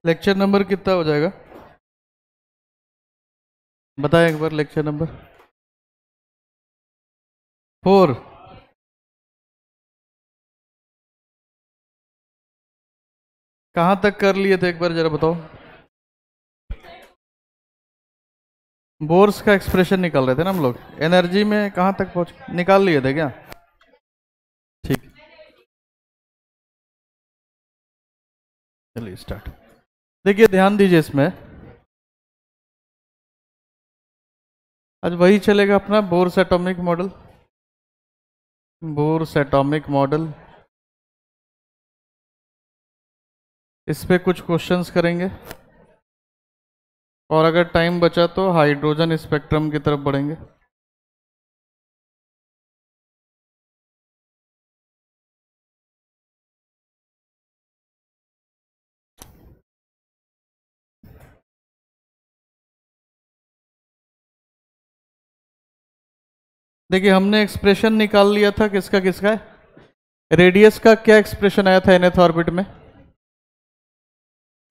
Lecture number कितना हो जाएगा बताएं एक बार। Lecture number 4। कहाँ तक कर लिए थे एक बार जरा बताओ। बोर्स का एक्सप्रेशन निकाल रहे थे ना हम लोग। एनर्जी में कहाँ तक पहुंच निकाल लिए थे क्या? ठीक, चलिए स्टार्ट। देखिए ध्यान दीजिए इसमें, आज वही चलेगा अपना Bohr's atomic model. Bohr's atomic model, इस पे कुछ क्वेश्चंस करेंगे और अगर टाइम बचा तो हाइड्रोजन स्पेक्ट्रम की तरफ बढ़ेंगे। देखिए हमने एक्सप्रेशन निकाल लिया था किसका किसका है। रेडियस का क्या एक्सप्रेशन आया था nth ऑर्बिट में,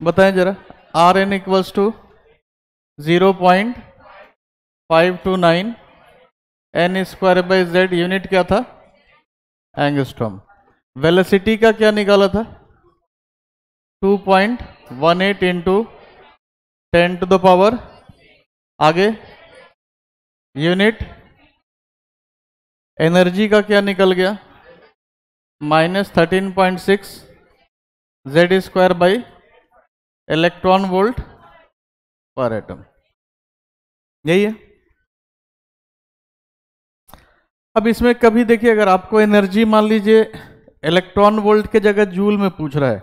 बताएं जरा। R n equals to 0.529 n square by Z. Unit क्या था? एंगस्ट्रॉम। वेलोसिटी का क्या निकाला था? 2.18 इंटू 10 टू द पावर, आगे यूनिट। एनर्जी का क्या निकल गया? -13.6 Z square by electron volt per atom. यही है। अब इसमें कभी देखिए, अगर आपको एनर्जी मान लीजिए इलेक्ट्रॉन वोल्ट के जगह जूल में पूछ रहा है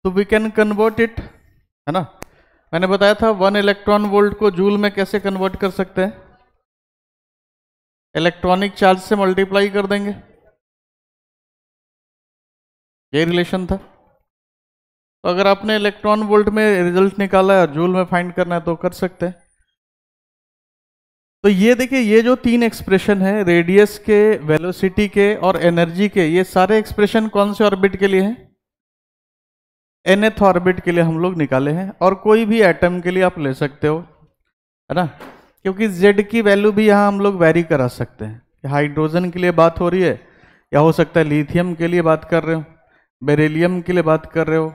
तो वी कैन कन्वर्ट इट, है ना। मैंने बताया था 1 इलेक्ट्रॉन वोल्ट को जूल में कैसे कन्वर्ट कर सकते हैं। इलेक्ट्रॉनिक चार्ज से मल्टीप्लाई कर देंगे, ये रिलेशन था। तो अगर आपने इलेक्ट्रॉन वोल्ट में रिजल्ट निकाला है और जूल में फाइंड करना है तो कर सकते हैं। तो ये देखिए, ये जो 3 एक्सप्रेशन है, रेडियस के, वेलोसिटी के और एनर्जी के, ये सारे एक्सप्रेशन कौन से ऑर्बिट के लिए हैं? nth ऑर्बिट के लिए हम लोग निकाले हैं। और कोई भी एटम के लिए आप ले सकते हो, है ना, क्योंकि z की वैल्यू भी यहाँ हम लोग वेरी करा सकते हैं। हाइड्रोजन के लिए बात हो रही है, या हो सकता है लिथियम के लिए बात कर रहे हो, बेरिलियम के लिए बात कर रहे हो,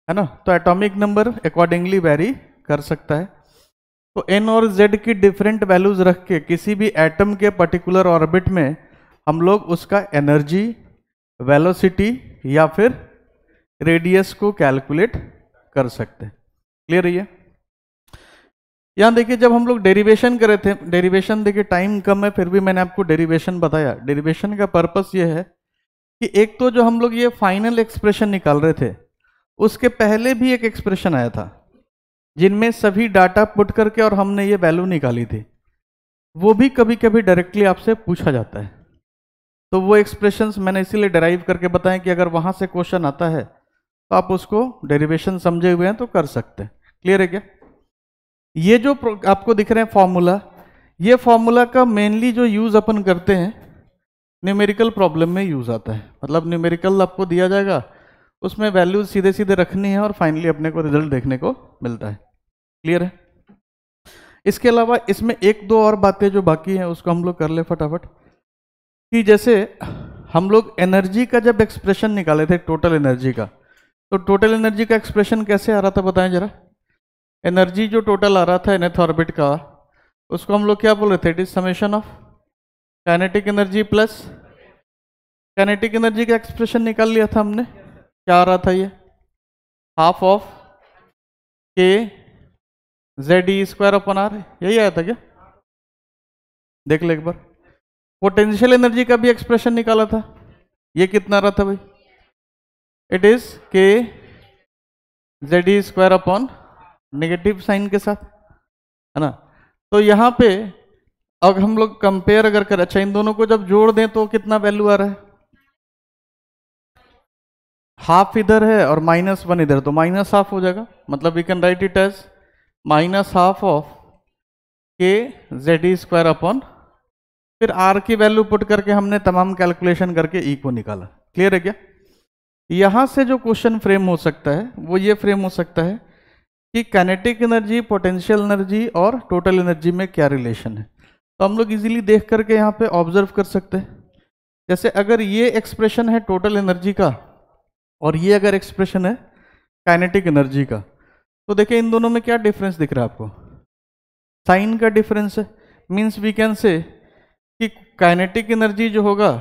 है ना। तो एटॉमिक नंबर अकॉर्डिंगली वेरी कर सकता है। तो n और z की डिफरेंट वैल्यूज रख के किसी भी एटम के पर्टिकुलर ऑर्बिट में हम लोग उसका एनर्जी, वेलोसिटी या फिर रेडियस को कैलकुलेट कर सकते हैं। क्लियर है ये? यहां देखिए, जब हम लोग डेरिवेशन करे थे, डेरिवेशन देखिए टाइम कम है फिर भी मैंने आपको डेरिवेशन बताया। डेरिवेशन का पर्पस ये है कि एक तो जो हम लोग ये फाइनल एक्सप्रेशन निकाल रहे थे उसके पहले भी एक एक्सप्रेशन आया था जिनमें सभी डाटा पुट करके और हमने ये वैल्यू निकाली थी। वो भी कभी कभी डायरेक्टली आपसे पूछा जाता है। तो वो एक्सप्रेशंस मैंने इसीलिए डेराइव करके बताएं कि अगर वहां से क्वेश्चन आता है तो आप उसको डेरिवेशन समझे हुए हैं तो कर सकते हैं। क्लियर है क्या? ये जो आपको दिख रहे हैं फॉर्मूला, ये फॉर्मूला का मेनली जो यूज अपन करते हैं न्यूमेरिकल प्रॉब्लम में यूज आता है। मतलब न्यूमेरिकल आपको दिया जाएगा, उसमें वैल्यूज सीधे सीधे रखनी है और फाइनली अपने को रिजल्ट देखने को मिलता है। क्लियर है? इसके अलावा इसमें एक दो और बातें जो बाकी हैं उसको हम लोग कर ले फटाफट। कि जैसे हम लोग एनर्जी का जब एक्सप्रेशन निकाले थे, टोटल एनर्जी का, तो टोटल एनर्जी का एक्सप्रेशन कैसे आ रहा था बताएं जरा। एनर्जी जो टोटल आ रहा था nth ऑर्बिट का, उसको हम लोग क्या बोल रहे थे? It is summation of kinetic energy plus kinetic energy का एक्सप्रेशन निकाल लिया था हमने। क्या आ रहा था ये? Half of k Z E square upon r, यही आया था क्या? देख ले एक बार। पोटेंशियल एनर्जी का भी एक्सप्रेशन निकाला था, ये कितना आ रहा था भाई? इट इज के जेड ई स्क्वायर अपॉन नेगेटिव साइन के साथ, है ना। तो यहाँ पे अगर हम लोग कंपेयर अगर करें, अच्छा इन दोनों को जब जोड़ दें तो कितना वैल्यू आ रहा है? हाफ इधर है और -1 इधर, तो -हाफ हो जाएगा। मतलब we can write it as -half of k Z E square upon, फिर आर की वैल्यू पुट करके हमने तमाम कैलकुलेशन करके ई को निकाला। क्लियर है क्या? यहां से जो क्वेश्चन फ्रेम हो सकता है वो ये फ्रेम हो सकता है कि काइनेटिक एनर्जी, पोटेंशियल एनर्जी और टोटल एनर्जी में क्या रिलेशन है। तो हम लोग इजीली देख करके यहाँ पे ऑब्जर्व कर सकते हैं। जैसे अगर ये एक्सप्रेशन है टोटल एनर्जी का और ये अगर एक्सप्रेशन है काइनेटिक एनर्जी का, तो देखिए इन दोनों में क्या डिफरेंस दिख रहा है आपको, साइन का डिफरेंस है। मीन्स वी कैन से कि काइनेटिक एनर्जी जो होगा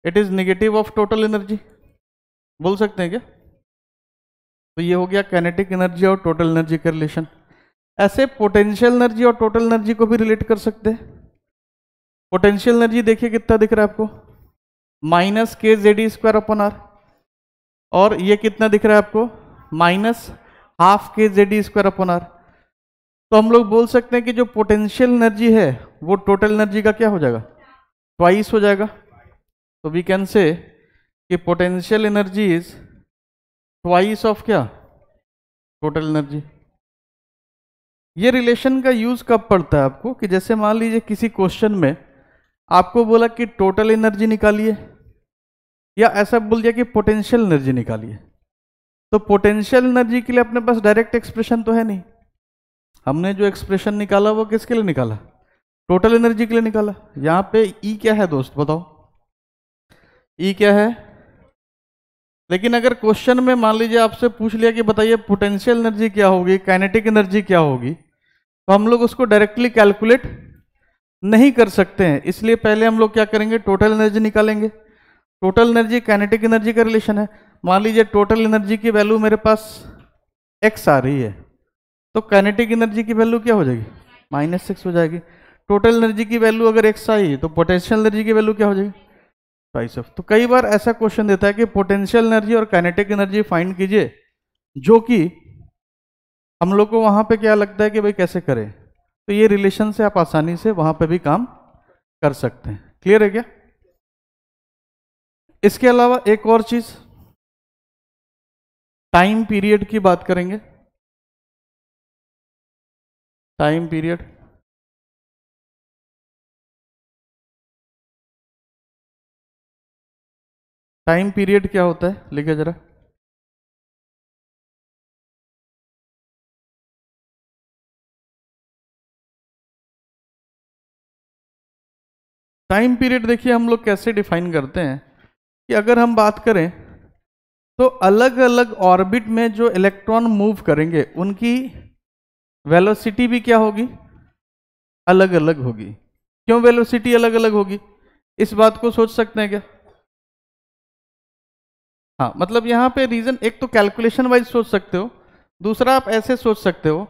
it is negative of total energy, बोल सकते हैं क्या? तो ये हो गया काइनेटिक एनर्जी और टोटल एनर्जी का रिलेशन। ऐसे पोटेंशियल एनर्जी और टोटल एनर्जी को भी रिलेट कर सकते हैं। पोटेंशियल एनर्जी देखिए कितना दिख रहा है आपको, माइनस के जेड स्क्वायर अपन आर, और ये कितना दिख रहा है आपको, minus half K Z square upon are. तो हम लोग बोल सकते हैं कि जो पोटेंशियल एनर्जी है वो टोटल एनर्जी का क्या हो जाएगा, ट्वाइस हो जाएगा। तो वी कैन से कि potential energy is twice of क्या, टोटल एनर्जी। ये रिलेशन का यूज कब पड़ता है आपको, कि जैसे मान लीजिए किसी क्वेश्चन में आपको बोला कि टोटल एनर्जी निकालिए, या ऐसा बोल दिया कि पोटेंशियल एनर्जी निकालिए। तो पोटेंशियल एनर्जी के लिए अपने पास डायरेक्ट एक्सप्रेशन तो है नहीं, हमने जो एक्सप्रेशन निकाला वो किसके लिए निकाला, टोटल एनर्जी के लिए निकाला। यहां पे ई क्या है दोस्त बताओ, ई क्या है? लेकिन अगर क्वेश्चन में मान लीजिए आपसे पूछ लिया कि बताइए पोटेंशियल एनर्जी क्या होगी, काइनेटिक एनर्जी क्या होगी, तो हम लोग उसको डायरेक्टली कैलकुलेट नहीं कर सकते हैं। इसलिए पहले हम लोग क्या करेंगे, टोटल एनर्जी निकालेंगे। टोटल एनर्जी काइनेटिक एनर्जी का रिलेशन है। मान लीजिए टोटल एनर्जी की वैल्यू मेरे पास x आ रही है, तो काइनेटिक एनर्जी की वैल्यू क्या हो जाएगी, -6 हो जाएगी। टोटल एनर्जी की वैल्यू अगर x आई तो पोटेंशियल एनर्जी की वैल्यू क्या हो जाएगी, ट्वाइस ऑफ। तो कई बार ऐसा क्वेश्चन देता है कि पोटेंशियल एनर्जी और काइनेटिक एनर्जी फाइंड कीजिए, जो कि हम लोग को वहां पे क्या लगता है कि भाई कैसे करें। तो ये रिलेशन से आप आसानी से वहां पे भी काम कर सकते हैं। क्लियर है क्या? इसके अलावा एक और चीज, टाइम पीरियड की बात करेंगे। टाइम पीरियड, टाइम पीरियड क्या होता है लिखे जरा। टाइम पीरियड देखिए हम लोग कैसे डिफाइन करते हैं कि अगर हम बात करें तो अलग अलग ऑर्बिट में जो इलेक्ट्रॉन मूव करेंगे उनकी वेलोसिटी भी क्या होगी, अलग अलग होगी। क्यों वेलोसिटी अलग अलग होगी, इस बात को सोच सकते हैं क्या? हाँ, मतलब यहाँ पे रीजन एक तो कैलकुलेशन वाइज सोच सकते हो, दूसरा आप ऐसे सोच सकते हो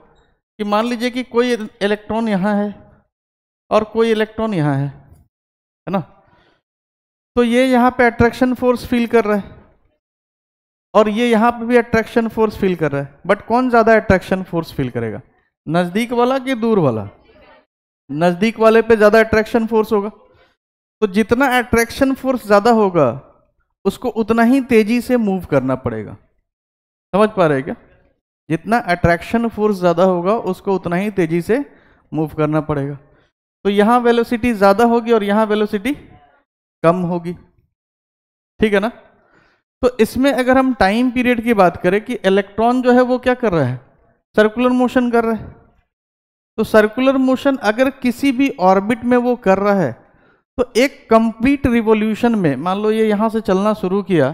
कि मान लीजिए कि कोई इलेक्ट्रॉन यहाँ है और कोई इलेक्ट्रॉन यहाँ है ना। तो ये यहाँ पे अट्रैक्शन फोर्स फील कर रहा है और ये यहाँ पे भी अट्रैक्शन फोर्स फील कर रहा है, बट कौन ज्यादा अट्रैक्शन फोर्स फील करेगा, नजदीक वाला कि दूर वाला? नजदीक वाले पे ज्यादा अट्रैक्शन फोर्स होगा। तो जितना अट्रैक्शन फोर्स ज्यादा होगा उसको उतना ही तेजी से मूव करना पड़ेगा। समझ पा रहे हैं क्या? जितना अट्रैक्शन फोर्स ज्यादा होगा उसको उतना ही तेजी से मूव करना पड़ेगा। तो यहां वेलोसिटी ज्यादा होगी और यहां वेलोसिटी कम होगी, ठीक है ना। तो इसमें अगर हम टाइम पीरियड की बात करें कि इलेक्ट्रॉन जो है वो क्या कर रहा है, सर्कुलर मोशन कर रहा है। तो सर्कुलर मोशन अगर किसी भी ऑर्बिट में वो कर रहा है तो एक कंप्लीट रिवॉल्यूशन में, मान लो ये यहां से चलना शुरू किया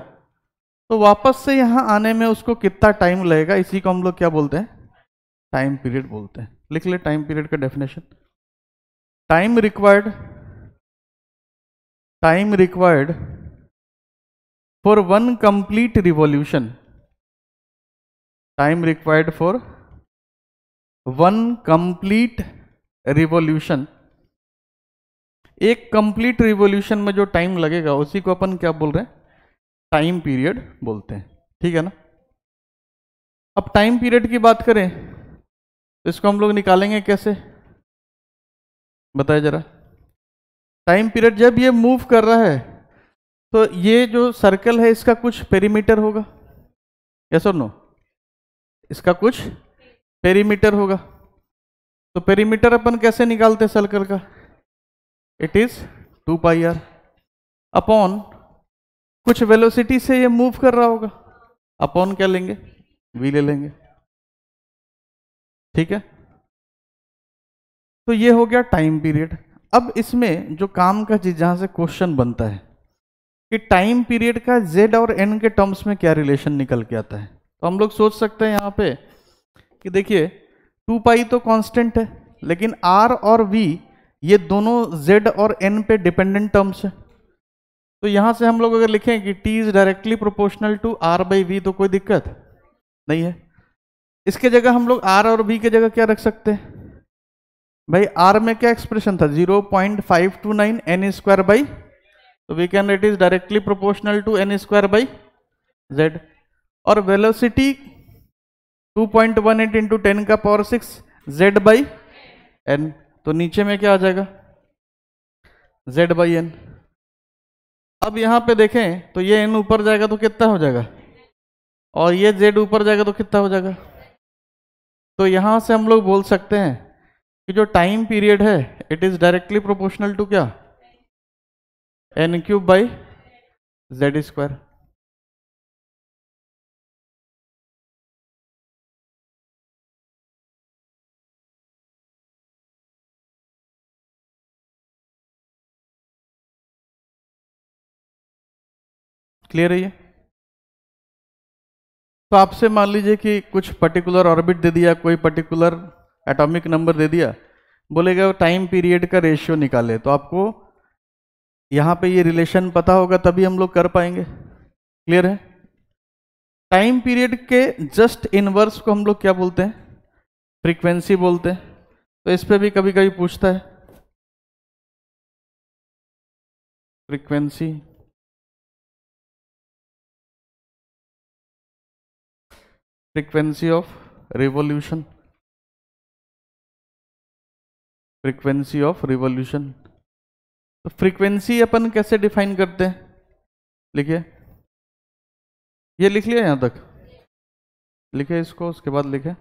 तो वापस से यहां आने में उसको कितना टाइम लगेगा, इसी को हम लोग क्या बोलते हैं, टाइम पीरियड बोलते हैं। लिख ले टाइम पीरियड का definition. Time required for one complete revolution, time required for one complete revolution, एक कंप्लीट रिवॉल्यूशन में जो टाइम लगेगा उसी को अपन क्या बोल रहे हैं, टाइम पीरियड बोलते हैं, ठीक है ना। अब टाइम पीरियड की बात करें तो इसको हम लोग निकालेंगे कैसे, बताइए जरा। टाइम पीरियड जब ये मूव कर रहा है तो ये जो सर्कल है इसका कुछ पेरीमीटर होगा, यस और नो, इसका कुछ पेरीमीटर होगा। तो पेरीमीटर अपन कैसे निकालते हैं सर्कल का, it is 2 pi r upon कुछ वेलोसिटी से ये मूव कर रहा होगा, अपॉन क्या लेंगे, v ले लेंगे, ठीक है। तो ये हो गया टाइम पीरियड। अब इसमें जो काम का चीज जहां से क्वेश्चन बनता है कि टाइम पीरियड का z और n के टर्म्स में क्या रिलेशन निकल के आता है। तो हम लोग सोच सकते हैं यहाँ पे कि देखिए 2 पाई तो कांस्टेंट है, लेकिन r और v ये दोनों z और n पे डिपेंडेंट टर्म्स है। तो यहां से हम लोग अगर लिखें कि t is directly proportional to r by v, तो कोई दिक्कत नहीं है। इसके जगह हम लोग r और v के जगह क्या रख सकते हैं भाई, r में क्या एक्सप्रेशन था 0.529 n स्क्वायर बाई, तो we can write is directly proportional to n square by z, और वेलोसिटी 2.18 इंटू 10 का पावर 6 z बाई n, तो नीचे में क्या आ जाएगा z बाई n। अब यहां पे देखें तो ये n ऊपर जाएगा तो कितना हो जाएगा, और ये z ऊपर जाएगा तो कितना हो जाएगा। तो यहां से हम लोग बोल सकते हैं कि जो टाइम पीरियड है it is directly proportional to क्या, n cube by z square. Clear है ये। तो आपसे मान लीजिए कि कुछ पर्टिकुलर ऑर्बिट दे दिया, कोई पर्टिकुलर एटॉमिक नंबर दे दिया, बोलेगा टाइम पीरियड का रेशियो निकाले, तो आपको यहाँ पे ये रिलेशन पता होगा तभी हम लोग कर पाएंगे। क्लियर है। टाइम पीरियड के जस्ट इनवर्स को हम लोग क्या बोलते हैं, फ्रीक्वेंसी बोलते हैं। तो इस पे भी कभी कभी पूछता है frequency, frequency of revolution, frequency of revolution. तो फ्रीक्वेंसी अपन कैसे डिफाइन करते हैं, लिखिए, ये लिख लिया यहां तक, लिखे इसको, उसके बाद लिखे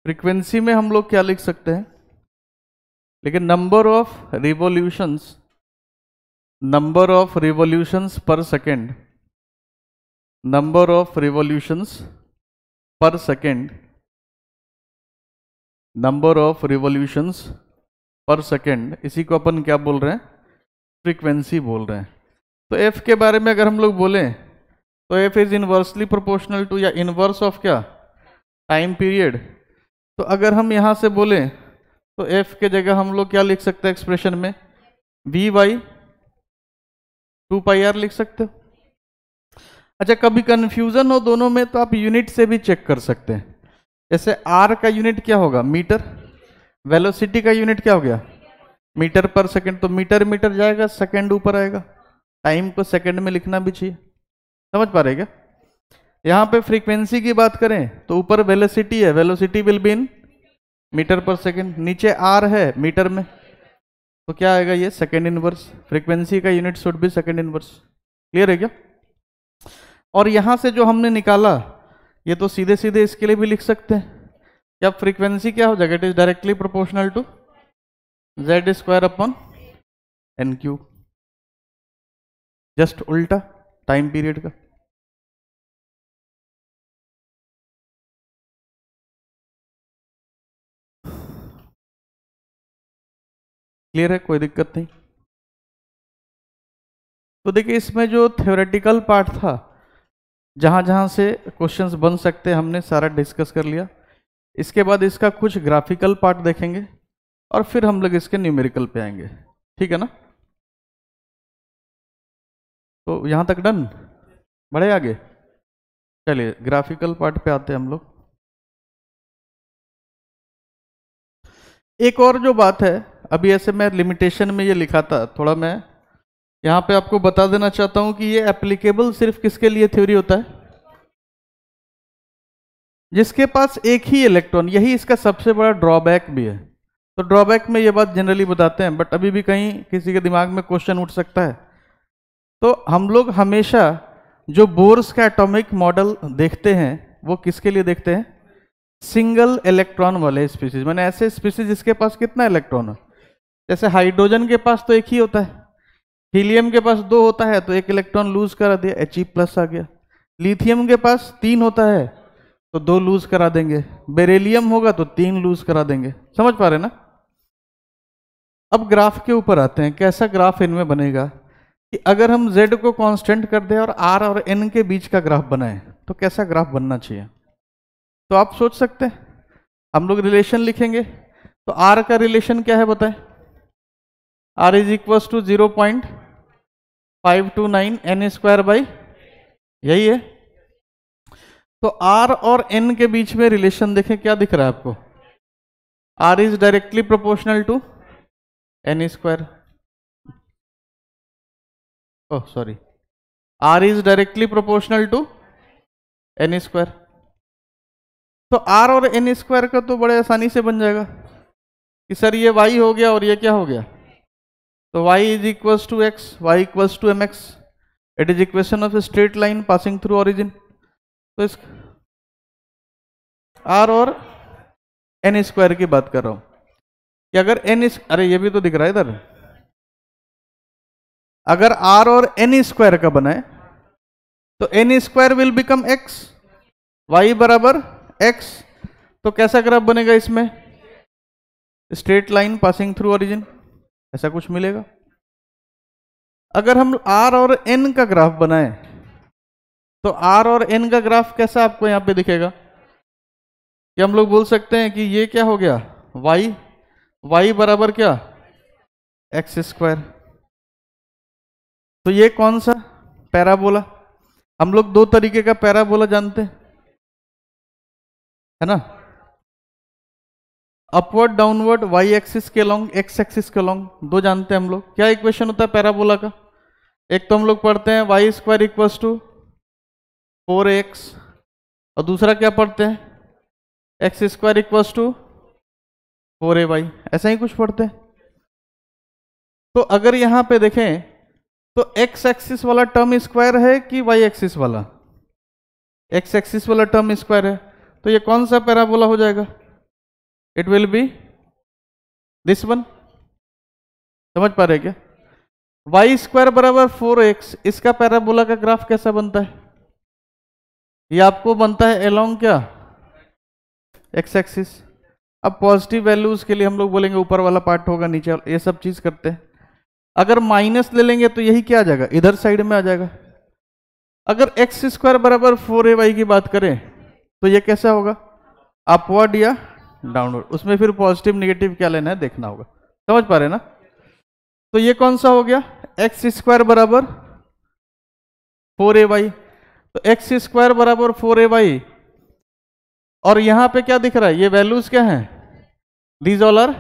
फ्रीक्वेंसी में हम लोग क्या लिख सकते हैं, लेकिन number of revolutions, number of revolutions पर सेकेंड, नंबर ऑफ रिवॉल्यूशंस पर सेकेंड, नंबर ऑफ रिवॉल्यूशंस पर सेकेंड, इसी को अपन क्या बोल रहे हैं, फ्रीक्वेंसी बोल रहे हैं। तो एफ के बारे में अगर हम लोग बोलें तो F is inversely proportional to, या इनवर्स ऑफ क्या, टाइम पीरियड। तो अगर हम यहां से बोलें तो एफ के जगह हम लोग क्या लिख सकते हैं एक्सप्रेशन में, वी बाई 2 पाई आर लिख सकते हो। अच्छा, कभी कंफ्यूजन हो दोनों में तो आप यूनिट से भी चेक कर सकते हैं। जैसे आर का यूनिट क्या होगा, मीटर, वेलोसिटी का यूनिट क्या हो गया, मीटर पर सेकंड, तो मीटर मीटर जाएगा, सेकंड ऊपर आएगा, टाइम को सेकंड में लिखना भी चाहिए। समझ पा रहे क्या। यहां पे फ्रीक्वेंसी की बात करें तो ऊपर वेलोसिटी है, velocity will be in meter per second, नीचे आर है मीटर में, तो क्या आएगा ये सेकंड इनवर्स, फ्रीक्वेंसी का unit should be second inverse. Clear है क्या। और यहां से जो हमने निकाला ये तो सीधे सीधे इसके लिए भी लिख सकते हैं, क्या फ्रीक्वेंसी क्या हो जाएगा, it is directly proportional to Z square upon n cube, just उल्टा टाइम पीरियड का। क्लियर है, कोई दिक्कत नहीं। तो देखिए इसमें जो थ्योरेटिकल पार्ट था, जहां जहां से क्वेश्चंस बन सकते हैं, हमने सारा डिस्कस कर लिया। इसके बाद इसका कुछ ग्राफिकल पार्ट देखेंगे और फिर हम लोग इसके न्यूमेरिकल पे आएंगे, ठीक है ना। तो यहां तक डन, बढ़े आगे, चलिए ग्राफिकल पार्ट पे आते हैं हम लोग। एक और जो बात है, अभी ऐसे मैं लिमिटेशन में ये लिखा था, थोड़ा मैं यहां पे आपको बता देना चाहता हूं कि ये एप्लीकेबल सिर्फ किसके लिए थ्योरी होता है, जिसके पास एक ही इलेक्ट्रॉन। यही इसका सबसे बड़ा ड्रॉबैक भी है। तो ड्रॉबैक में ये बात जनरली बताते हैं, बट अभी भी कहीं किसी के दिमाग में क्वेश्चन उठ सकता है। तो हम लोग हमेशा जो बोर्स का एटॉमिक मॉडल देखते हैं वो किसके लिए देखते हैं? सिंगल इलेक्ट्रॉन वाले स्पीसीज, माने ऐसे स्पीसीज जिसके पास कितना इलेक्ट्रॉन है। जैसे हाइड्रोजन के पास तो एक ही होता है, हीलियम के पास 2 होता है तो 1 इलेक्ट्रॉन लूज करा दिया, He+ आ गया। लिथियम के पास 3 होता है तो 2 लूज करा देंगे, बेरिलियम होगा तो 3 लूज करा देंगे। समझ पा रहे ना? अब ग्राफ के ऊपर आते हैं, कैसा ग्राफ इनमें बनेगा कि अगर हम Z को कांस्टेंट कर दें और R और N के बीच का ग्राफ बनाएं तो कैसा ग्राफ बनना चाहिए। तो आप सोच सकते हैं, हम लोग रिलेशन लिखेंगे तो R का रिलेशन क्या है बताएं? R is equal to 0.529 n², यही है। तो R और N के बीच में रिलेशन देखें, क्या दिख रहा है आपको? R is directly proportional to n², oh sorry, R is directly proportional to n²। तो R और n² का तो बड़े आसानी से बन जाएगा कि सर ये y हो गया और ये क्या हो गया, तो y is equal to x, y equal to mx, it is equation of straight line passing through origin. तो इस R और n² की बात कर रहा हूं कि अगर अरे ये भी तो दिख रहा है इधर, अगर R और n² का बनाए तो n² will become x, y बराबर x, तो कैसा ग्राफ बनेगा इसमें? Straight line passing through origin, ऐसा कुछ मिलेगा। अगर हम R और N का ग्राफ बनाए तो R और N का ग्राफ कैसा आपको यहां पे दिखेगा कि हम लोग बोल सकते हैं कि ये क्या हो गया, y बराबर क्या, x²। तो ये कौन सा पैराबोला? हम लोग 2 तरीके का पैराबोला जानते हैं, है ना? अपवर्ड डाउनवर्ड, y एक्सिस के लॉन्ग, x एक्सिस के लॉन्ग, 2 जानते हैं हम लोग। क्या इक्वेशन होता है पैराबोला का? एक तो हम लोग पढ़ते हैं y² इक्वल्स टू 4x, और दूसरा क्या पढ़ते हैं, x² इक्वल्स टू 4ay, ऐसा ही कुछ पढ़ते हैं। तो अगर यहां पे देखें तो x एक्सिस वाला टर्म स्क्वायर है कि y एक्सिस वाला? x एक्सिस वाला टर्म स्क्वायर है, तो ये कौन सा पैराबोला हो जाएगा? It will be this one. समझ पा रहे क्या? y² बराबर 4x, इसका पैराबोला का ग्राफ कैसा बनता है? ये आपको बनता है अलोंग क्या, x एक्सिस। अब पॉजिटिव वैल्यूज के लिए हम लोग बोलेंगे ऊपर वाला पार्ट होगा, नीचे, ये सब चीज करते हैं। अगर माइनस ले लेंगे तो यही क्या आ जाएगा, इधर साइड में आ जाएगा। अगर x² बराबर 4ay की बात करें तो ये कैसा होगा, अपवर्ड या डाउनवर्ड? उसमें फिर पॉजिटिव नेगेटिव क्या लेना है देखना होगा। समझ पा रहे ना? तो ये कौन सा हो गया, x² बराबर 4ay, तो x² बराबर 4ay, और यहां पे क्या दिख रहा है, ये वैल्यूज क्या हैं, these all are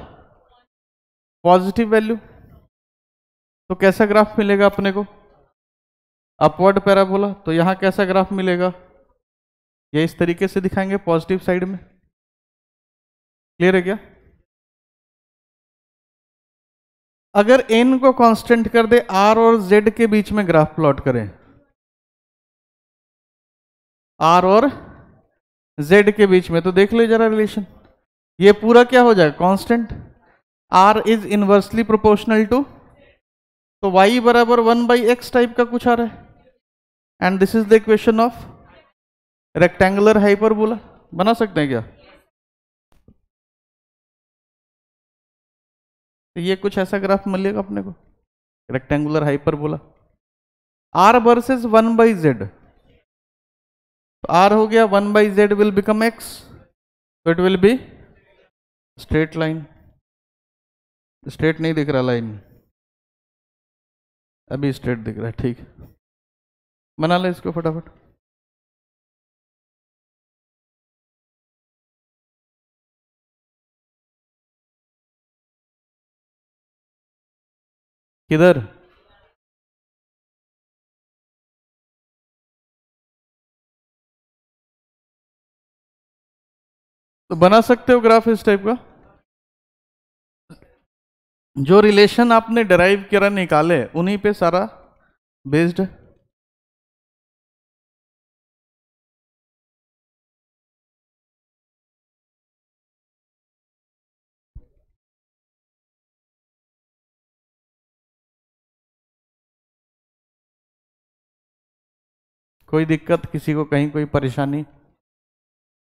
positive value. तो कैसा ग्राफ मिलेगा अपने को, अपवर्ड पैराबोला। तो यहां कैसा ग्राफ मिलेगा, ये इस तरीके से दिखाएंगे पॉजिटिव साइड में। क्लियर है क्या? अगर n को कांस्टेंट कर दे, r और z के बीच में ग्राफ प्लॉट करें, r और z के बीच में, तो देख लो जरा रिलेशन, ये पूरा क्या हो जाएगा, constant. r is inversely proportional to, तो y बराबर 1/x टाइप का कुछ आ रहा है, and this is the equation of rectangular hyperbola. बना सकते हैं क्या? तो ये कुछ ऐसा ग्राफ मिलेगा अपने को, rectangular hyperbola. r versus 1/z, तो r हो गया 1/z विल बिकम x, तो it will be straight line. Straight नहीं दिख रहा लाइन, अभी स्ट्रेट दिख रहा है, ठीक। बना ले इसको फटाफट। किधर? तो बना सकते हो ग्राफ इस टाइप का। जो रिलेशन आपने डिराइव करा निकाले उन्हीं पे सारा बेस्ड है। कोई दिक्कत, किसी को कहीं कोई परेशानी,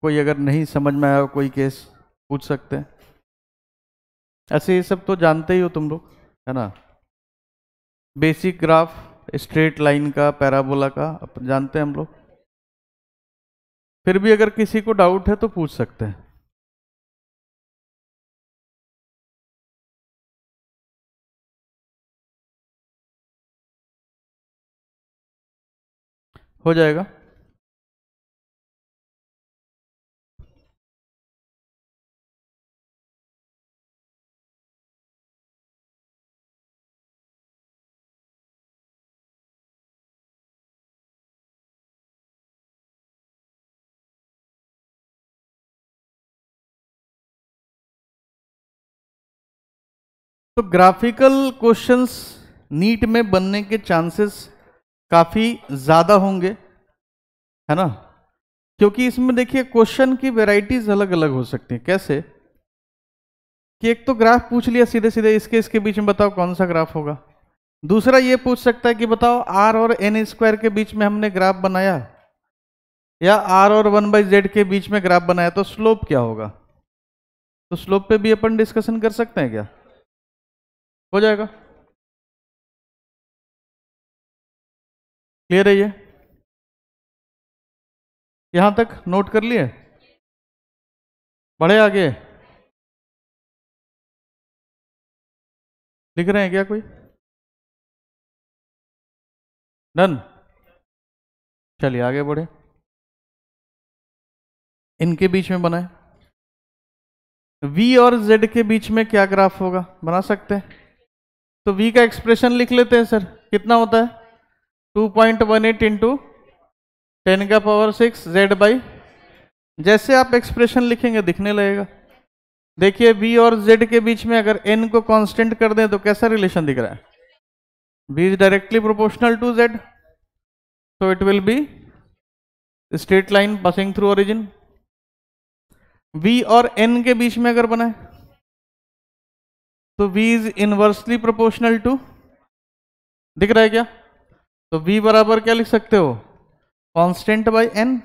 कोई अगर नहीं समझ में आया कोई केस पूछ सकते हैं। ऐसे ये सब तो जानते ही हो तुम लोग, है ना। बेसिक ग्राफ स्ट्रेट लाइन का, पैराबोला का जानते हैं हम लोग। फिर भी अगर किसी को डाउट है तो पूछ सकते हैं। हो जाएगा। तो ग्राफिकल क्वेश्चंस नीट में बनने के चांसेस काफी ज्यादा होंगे, है ना, क्योंकि इसमें देखिए क्वेश्चन की वैरायटीज अलग अलग हो सकती हैं। कैसे कि एक तो ग्राफ पूछ लिया सीधे सीधे, इसके बीच में बताओ कौन सा ग्राफ होगा। दूसरा ये पूछ सकता है कि बताओ आर और एन स्क्वायर के बीच में हमने ग्राफ बनाया, या आर और 1/z के बीच में ग्राफ बनाया, तो स्लोप क्या होगा। तो स्लोप पे भी अपन डिस्कशन कर सकते हैं क्या। हो जाएगा। क्लियर है ये, यहां तक नोट कर लिए, बढ़े आगे। लिख रहे हैं क्या कोई। डन, चलिए आगे बढ़े। इनके बीच में बनाए, v और z के बीच में क्या ग्राफ होगा, बना सकते हैं। तो v का एक्सप्रेशन लिख लेते हैं सर, कितना होता है 2.18 इंटू 10⁻⁶ z बाई, जैसे आप एक्सप्रेशन लिखेंगे दिखने लगेगा। देखिए v और z के बीच में अगर n को कांस्टेंट कर दें तो कैसा रिलेशन दिख रहा है, v is directly proportional to z, so it will be straight line passing through origin। v और n के बीच में अगर बनाए तो v is inversely proportional to, दिख रहा है क्या। तो v बराबर क्या लिख सकते हो, constant by n,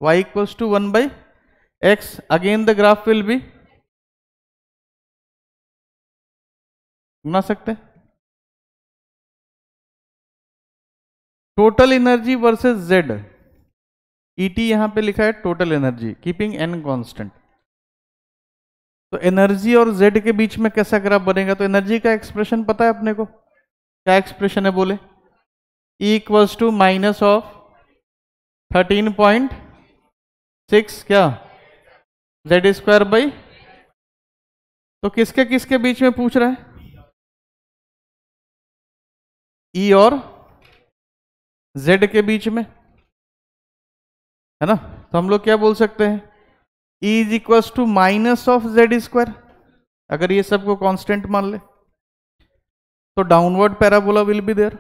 y equals to 1/x, again the graph will be, बना सकते हैं। Total energy versus z, ET यहां पे लिखा है total energy, keeping n constant. तो एनर्जी और z के बीच में कैसा ग्राफ बनेगा, तो एनर्जी का एक्सप्रेशन पता है अपने को, क्या एक्सप्रेशन है बोले, E equals to minus of 13.6 क्या z स्क्वायर बाई, तो किसके किसके बीच में पूछ रहा है, E और z के बीच में, है ना। तो हम लोग क्या बोल सकते हैं, E is equals to minus of z square, अगर ये सबको कांस्टेंट मान ले तो downward parabola will be there.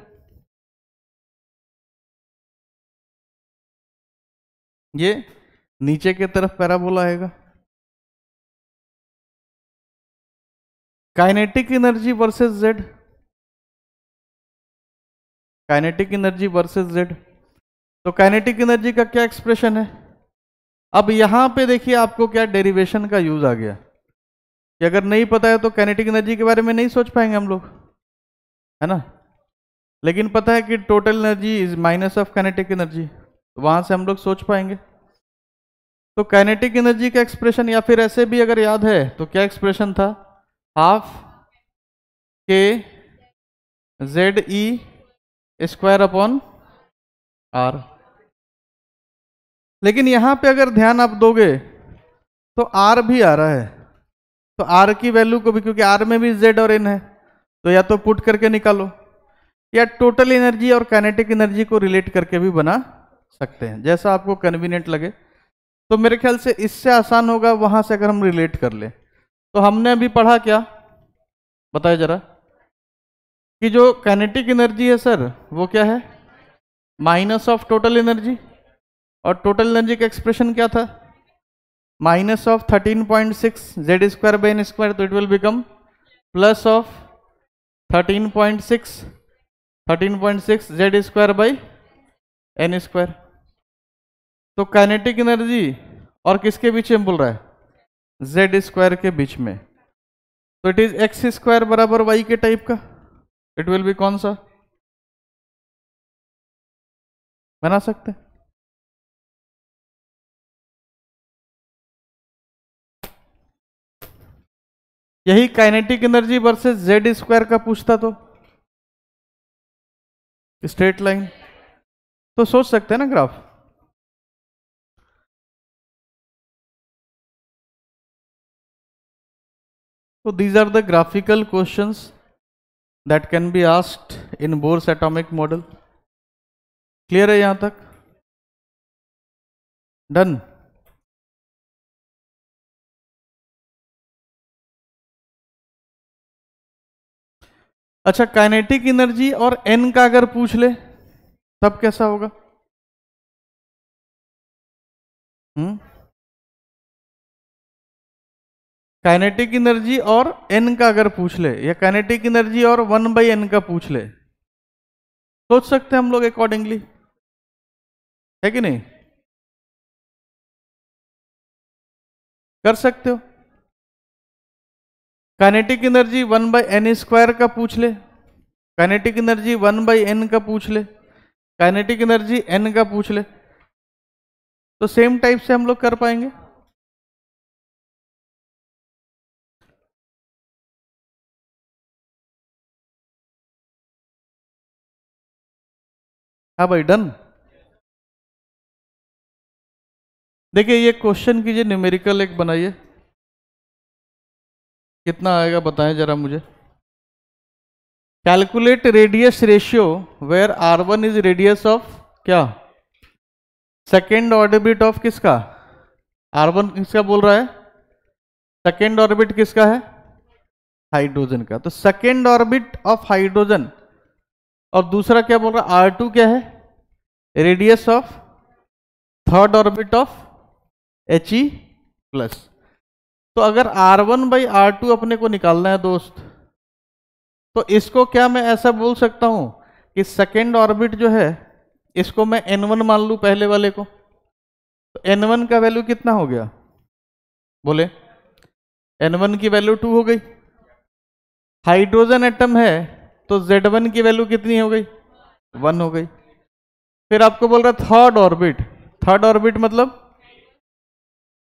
ये नीचे की तरफ पैराबोला आएगा। Kinetic energy versus z, kinetic energy versus z, तो काइनेटिक एनर्जी का क्या एक्सप्रेशन है। अब यहां पे देखिए आपको क्या डेरिवेशन का यूज आ गया, कि अगर नहीं पता है तो काइनेटिक एनर्जी के बारे में नहीं सोच पाएंगे हम लोग, है ना। लेकिन पता है कि total energy is minus of kinetic energy, तो वहां से हम लोग सोच पाएंगे। तो काइनेटिक एनर्जी का एक्सप्रेशन, या फिर ऐसे भी अगर याद है तो क्या एक्सप्रेशन था, हाफ के जेड ई स्क्वायर अपॉन आर। लेकिन यहां पे अगर ध्यान आप दोगे तो आर भी आ रहा है, तो आर की वैल्यू को भी, क्योंकि आर में भी जेड और एन है, तो या तो पुट करके निकालो, या टोटल एनर्जी और काइनेटिक एनर्जी को रिलेट करके भी बना सकते हैं, जैसा आपको कन्वीनियंट लगे। तो मेरे ख्याल से इससे आसान होगा वहां से अगर हम रिलेट कर ले। तो हमने अभी पढ़ा क्या, बताइए जरा, कि जो काइनेटिक एनर्जी है सर वो क्या है, माइनस ऑफ टोटल एनर्जी, और टोटल एनर्जी का एक्सप्रेशन क्या था, minus of 13.6 Z square by N square, तो it will become plus of 13.6 Z square by N square. तो काइनेटिक एनर्जी और किसके बीच में बोल रहा है, जेड स्क्वायर के बीच में। तो इट इज एक्स स्क्वायर बराबर वाई के टाइप का, इट विल बी कौन सा, बना सकते हैं। यही kinetic energy versus Z square का पूछता तो स्ट्रेट लाइन, तो सोच सकते हैं ना ग्राफ। तो these are the graphical questions that can be asked in Bohr's atomic model. Clear है यहां तक, डन। अच्छा, काइनेटिक एनर्जी और n का अगर पूछ ले तब कैसा होगा, काइनेटिक एनर्जी और n का अगर पूछ ले, या काइनेटिक एनर्जी और 1/n का पूछ ले, सोच सकते हैं हम लोग अकॉर्डिंगली, है कि नहीं, कर सकते हो। काइनेटिक एनर्जी 1/n² का पूछ ले, काइनेटिक एनर्जी 1/n का पूछ ले, काइनेटिक एनर्जी n का पूछ ले, तो सेम टाइप से हम लोग कर पाएंगे। हाँ भाई, डन। देखिए ये क्वेश्चन कीजिए, न्यूमेरिकल एक बनाइए, कितना आएगा बताएं जरा मुझे। Calculate radius ratio where r1 is radius of क्या, सेकेंड ऑर्बिट ऑफ किसका, r1 किसका बोल रहा है, सेकेंड ऑर्बिट किसका है, हाइड्रोजन का। तो सेकेंड ऑर्बिट ऑफ हाइड्रोजन, और दूसरा क्या बोल रहा है, r2 क्या है, radius of third orbit of He+। तो अगर r1/r2 अपने को निकालना है दोस्त, तो इसको क्या मैं ऐसा बोल सकता हूं कि सेकेंड ऑर्बिट जो है इसको मैं n1 मान लूं पहले वाले को, तो n1 का वैल्यू कितना हो गया, बोले n1 की वैल्यू 2 हो गई। हाइड्रोजन एटम है तो Z1 की वैल्यू कितनी हो गई, 1 हो गई। फिर आपको बोल रहा थर्ड ऑर्बिट, थर्ड ऑर्बिट मतलब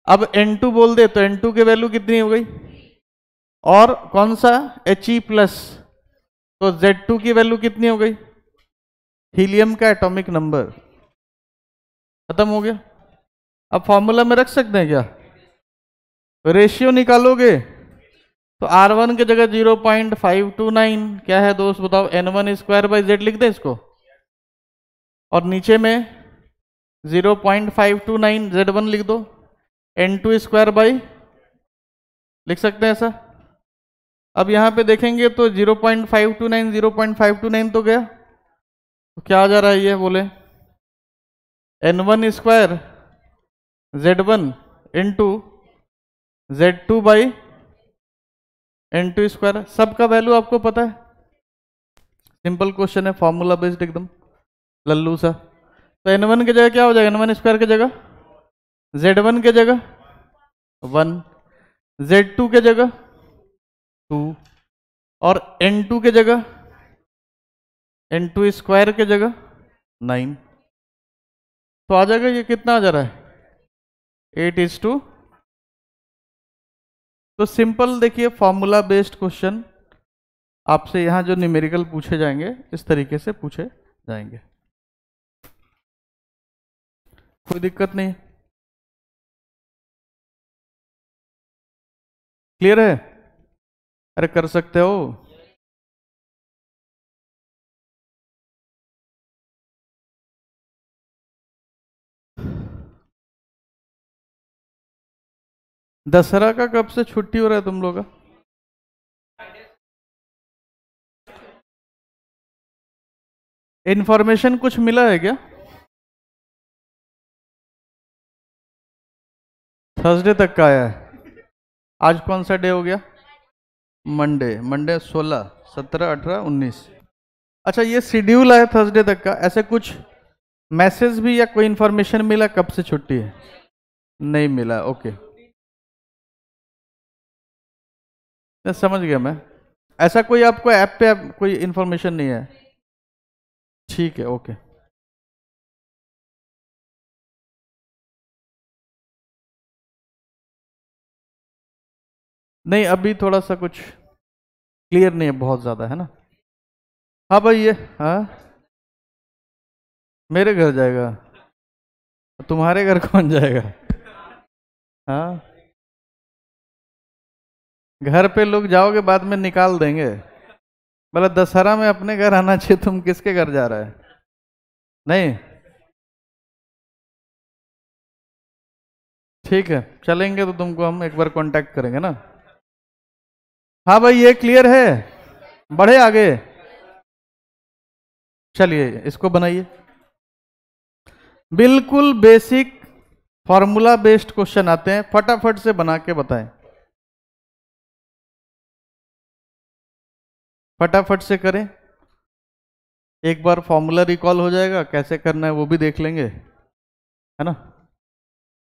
अब N2 बोल दे तो N2 की वैल्यू कितनी हो गई, और कौन सा He+, तो Z2 की वैल्यू कितनी हो गई, हीलियम का एटॉमिक नंबर, खत्म हो गया। अब फॉर्मूला में रख सकते हैं क्या, रेशियो निकालोगे तो R1 की जगह 0.529 क्या है दोस्त बताओ, n1² लिख दें इसको, और नीचे में 0.529 Z1 लिख दो, n2² लिख सकते हैं ऐसा। अब यहां पे देखेंगे तो 0.529 तो गया, तो क्या आ जा रहा है ये, बोले n1² Z1 इंटू Z2/n2²। सबका वैल्यू आपको पता है, सिंपल क्वेश्चन है, फॉर्मूला बेस्ड एकदम लल्लू सा। तो n1 की जगह क्या हो जाएगा, n1² की जगह Z1 की जगह 1, Z2 की जगह 2, और n2 की जगह n2² की जगह 9। तो आ जाएगा, ये कितना आ जा रहा है, 8:2। तो सिंपल देखिए, फॉर्मूला बेस्ड क्वेश्चन आपसे यहां जो न्यूमेरिकल पूछे जाएंगे इस तरीके से पूछे जाएंगे, कोई दिक्कत नहीं, क्लियर है, अरे कर सकते हो। दशहरा का कब से छुट्टी हो रहा है तुम लोग का, इंफॉर्मेशन कुछ मिला है क्या, थर्सडे तक का आया है। आज कौन सा डे हो गया, मंडे, मंडे 16, 17, 18, 19। अच्छा ये शेड्यूल है थर्सडे तक का, ऐसे कुछ मैसेज भी या कोई इंफॉर्मेशन मिला कब से छुट्टी है? नहीं मिला, ओके, समझ गया मैं। ऐसा कोई आपको ऐप पे कोई इंफॉर्मेशन नहीं है? ठीक है, ओके। नहीं, अभी थोड़ा सा कुछ क्लियर नहीं है, बहुत ज्यादा है ना। हाँ भाई, ये हाँ मेरे घर जाएगा, तुम्हारे घर कौन जाएगा? हाँ, घर पे लोग जाओगे बाद में निकाल देंगे। बोला दशहरा में अपने घर आना चाहिए, तुम किसके घर जा रहा है? नहीं, ठीक है, चलेंगे तो तुमको हम एक बार कांटेक्ट करेंगे ना। हाँ भाई, ये क्लियर है, बढ़े आगे। चलिए इसको बनाइए। बिल्कुल बेसिक फॉर्मूला बेस्ड क्वेश्चन आते हैं, फटाफट से बना के बताएं, फटाफट से करें। एक बार फॉर्मूला रिकॉल हो जाएगा, कैसे करना है वो भी देख लेंगे, है ना।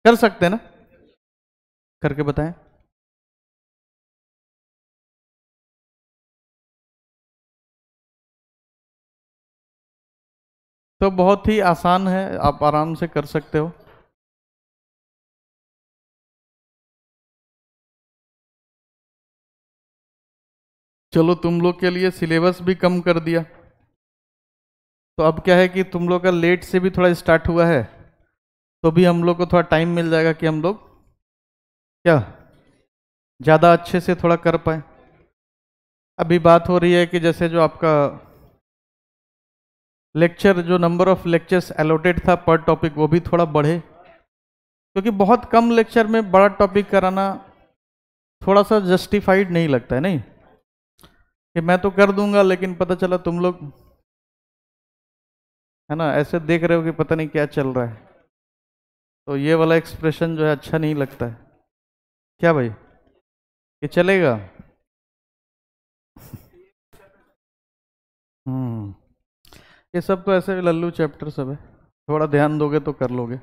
कर सकते हैं ना, करके बताएं। तो बहुत ही आसान है, आप आराम से कर सकते हो। चलो तुम लोग के लिए सिलेबस भी कम कर दिया, तो अब क्या है कि तुम लोग का लेट से भी थोड़ा स्टार्ट हुआ है, तो भी हम लोग को थोड़ा टाइम मिल जाएगा कि हम लोग क्या ज़्यादा अच्छे से थोड़ा कर पाए। अभी बात हो रही है कि जैसे जो आपका लेक्चर, जो नंबर ऑफ लेक्चर्स एलोटेड था पर टॉपिक, वो भी थोड़ा बढ़े, क्योंकि बहुत कम लेक्चर में बड़ा टॉपिक कराना थोड़ा सा जस्टिफाइड नहीं लगता है, नहीं कि मैं तो कर दूंगा लेकिन पता चला तुम लोग, है ना, ऐसे देख रहे हो कि पता नहीं क्या चल रहा है, तो ये वाला एक्सप्रेशन जो है अच्छा नहीं लगता है। क्या भाई, ये चलेगा? हम्म, ये सब तो ऐसे लल्लू चैप्टर सब है, थोड़ा ध्यान दोगे तो कर लोगे,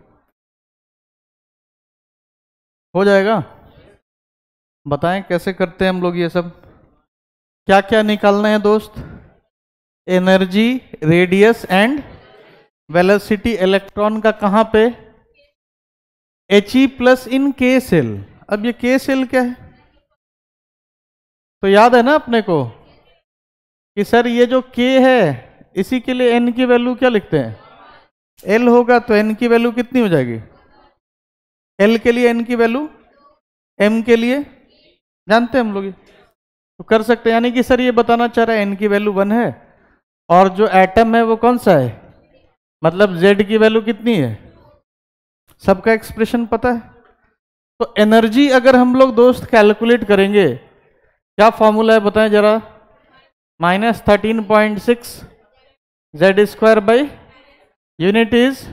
हो जाएगा। बताएं कैसे करते हैं हम लोग ये सब, क्या क्या निकालना है दोस्त? Energy, radius and velocity electron का कहां पे? He+ इन के सेल। अब ये के सेल क्या है, तो याद है ना अपने को कि सर ये जो के है, इसी के लिए एन की वैल्यू क्या लिखते हैं? एल होगा तो एन की वैल्यू कितनी हो जाएगी? एल के लिए एन की वैल्यू, एम के लिए जानते हैं हम लोग ये, तो कर सकते हैं। यानी कि सर ये बताना चाह रहा है एन की वैल्यू 1 है, और जो एटम है वो कौन सा है, मतलब जेड की वैल्यू कितनी है, सबका एक्सप्रेशन पता है। तो एनर्जी अगर हम लोग दोस्त कैलकुलेट करेंगे, क्या फॉर्मूला है बताएं जरा? -13.6 Z² बाई यूनिट इज,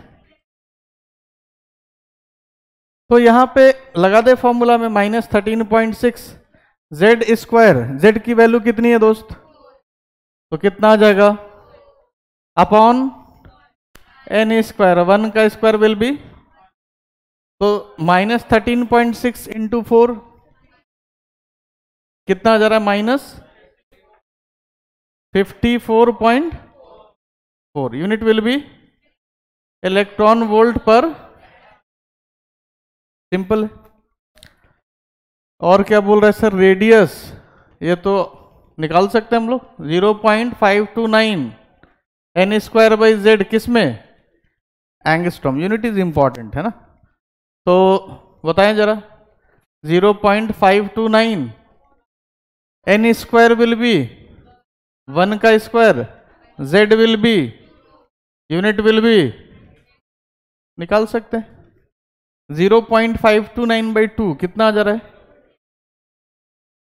तो यहां पे लगा दे फॉर्मूला में -13.6 Z², जेड की वैल्यू कितनी है दोस्त, तो कितना आ जाएगा अपॉन n², 1 का स्क्वायर विल बी, तो -13.6 इंटू 4 कितना आ जा रहा है, -54.4 unit will be electron volt पर, सिंपल। और क्या बोल रहा है सर, रेडियस, ये तो निकाल सकते हैं हम लोग, 0.529 n² बाई जेड, किस में? एंगस्ट्रॉम, यूनिट इज इंपॉर्टेंट है ना, तो बताएं जरा। 0.529 n² विल बी 1 का square, z will be, unit will be, निकाल सकते हैं। 0.529 बाई 2 कितना आ जा रहा है,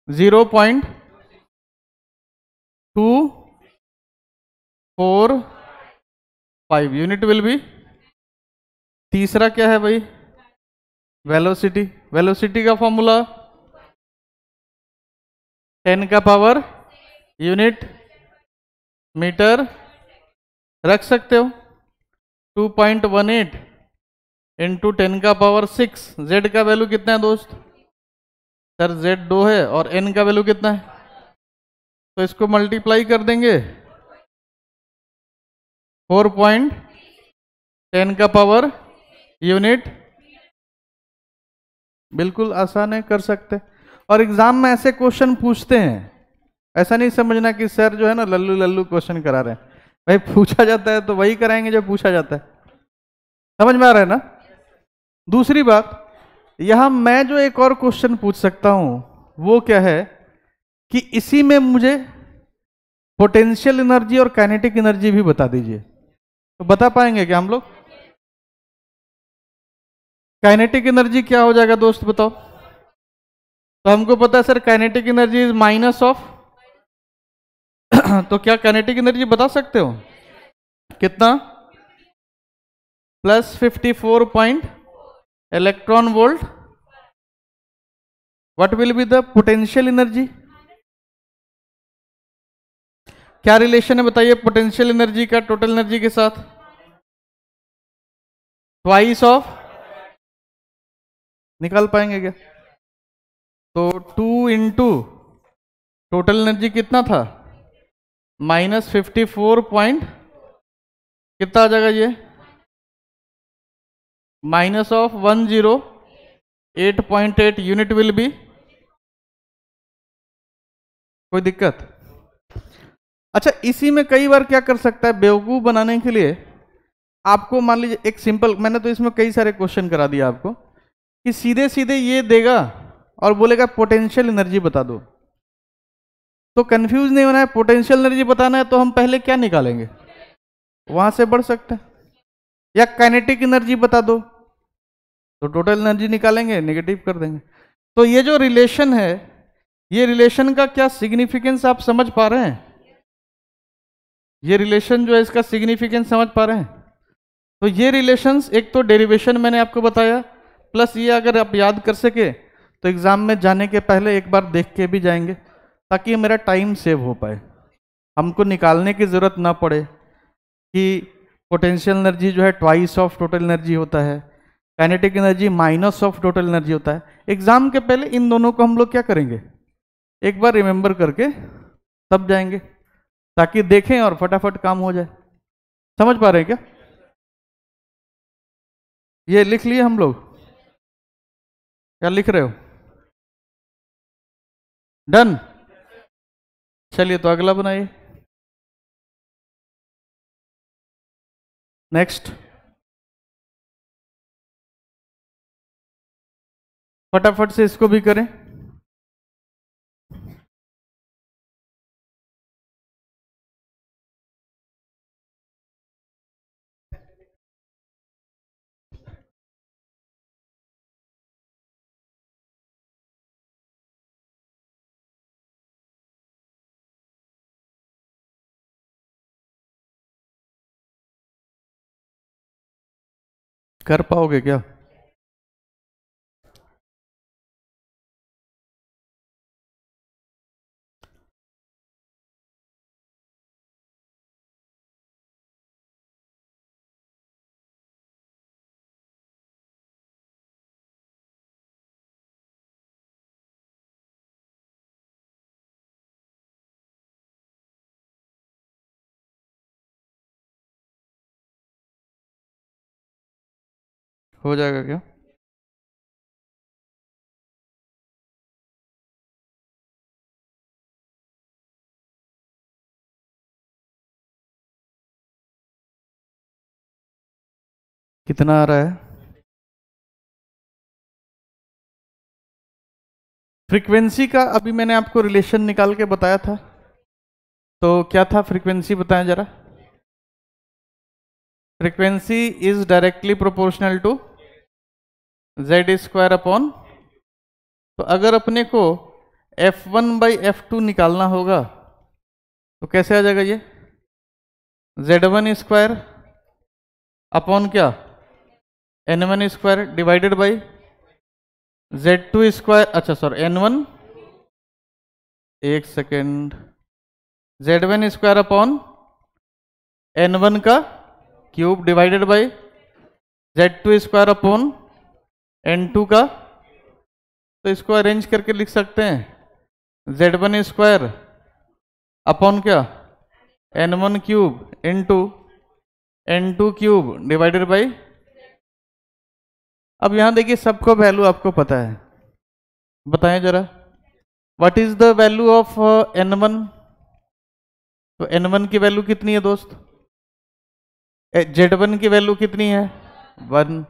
0.245 यूनिट विल बी। तीसरा क्या है भाई, वेलोसिटी, वेलोसिटी का फॉर्मूला 10 का पावर यूनिट मीटर, रख सकते हो 2.18 इंटू 10 का पावर 6। z का वैल्यू कितना है दोस्त? सर z 2 है और n का वैल्यू कितना है? तो इसको मल्टीप्लाई कर देंगे 4.10 का पावर यूनिट। बिल्कुल आसान है, कर सकते हैं। और एग्जाम में ऐसे क्वेश्चन पूछते हैं, ऐसा नहीं समझना कि सर जो है ना लल्लू लल्लू क्वेश्चन करा रहे हैं। भाई पूछा जाता है तो वही कराएंगे जो पूछा जाता है। समझ में आ रहा है ना? दूसरी बात, यहां मैं जो एक और क्वेश्चन पूछ सकता हूं वो क्या है कि इसी में मुझे पोटेंशियल एनर्जी और काइनेटिक एनर्जी भी बता दीजिए। तो बता पाएंगे क्या हम लोग? काइनेटिक एनर्जी क्या हो जाएगा दोस्त बताओ? तो हमको पता है sir kinetic energy is minus of तो क्या काइनेटिक एनर्जी बता सकते हो कितना? Plus 54 point electron volt. What will be the potential energy? क्या रिलेशन है बताइए पोटेंशियल एनर्जी का टोटल एनर्जी के साथ? Twice of. निकाल पाएंगे क्या? तो 2 इंटू टोटल एनर्जी कितना था? -54 पॉइंट कितना आ जाएगा ये? Minus of 108.8 unit will be. कोई दिक्कत? अच्छा, इसी में कई बार क्या कर सकता है बेवकूफ बनाने के लिए आपको, मान लीजिए एक सिंपल, मैंने तो इसमें कई सारे क्वेश्चन करा दिया आपको कि सीधे सीधे ये देगा और बोलेगा पोटेंशियल एनर्जी बता दो। तो कंफ्यूज नहीं होना है, पोटेंशियल एनर्जी बताना है तो हम पहले क्या निकालेंगे? वहां से बढ़ सकते हैं। या काइनेटिक एनर्जी बता दो तो टोटल एनर्जी निकालेंगे, नेगेटिव कर देंगे। तो ये जो रिलेशन है, ये रिलेशन का क्या सिग्निफिकेंस आप समझ पा रहे हैं? ये रिलेशन जो है इसका सिग्निफिकेंस समझ पा रहे हैं? तो ये रिलेशंस, एक तो डेरिवेशन मैंने आपको बताया, प्लस ये अगर आप याद कर सके तो एग्जाम में जाने के पहले एक बार देख के भी जाएंगे ताकि मेरा टाइम सेव हो पाए, हमको निकालने की जरूरत ना पड़े कि पोटेंशियल एनर्जी जो है ट्वाइस ऑफ टोटल एनर्जी होता है, kinetic energy minus of total energy होता है। एग्जाम के पहले इन दोनों को हम लोग क्या करेंगे, एक बार रिमेंबर करके तब जाएंगे ताकि देखें और फटाफट काम हो जाए। समझ पा रहे हैं क्या? ये लिख लिए हम लोग? क्या लिख रहे हो? डन। चलिए तो अगला बनाइए। नेक्स्ट, फटाफट से इसको भी करें। कर पाओगे क्या? हो जाएगा क्या? कितना आ रहा है? फ्रीक्वेंसी का अभी मैंने आपको रिलेशन निकाल के बताया था, तो क्या था फ्रीक्वेंसी बताएं जरा। Frequency is directly proportional to Z square upon, तो अगर अपने को f1/f2 निकालना होगा तो कैसे आ जाएगा ये? z1 स्क्वायर अपॉन क्या, n1 square divided by z2 square, अच्छा सॉरी n1, एक second, z1 square upon n1 का cube divided by Z2 square upon N2 का, तो इसको अरेंज करके लिख सकते हैं Z1 स्क्वायर अपॉन क्या N1 cube into N2 cube divided by. अब यहां देखिए सबको वैल्यू आपको पता है, बताएं जरा what is the value of N1। तो N1 की वैल्यू कितनी है दोस्त? Z1 की वैल्यू कितनी है 1।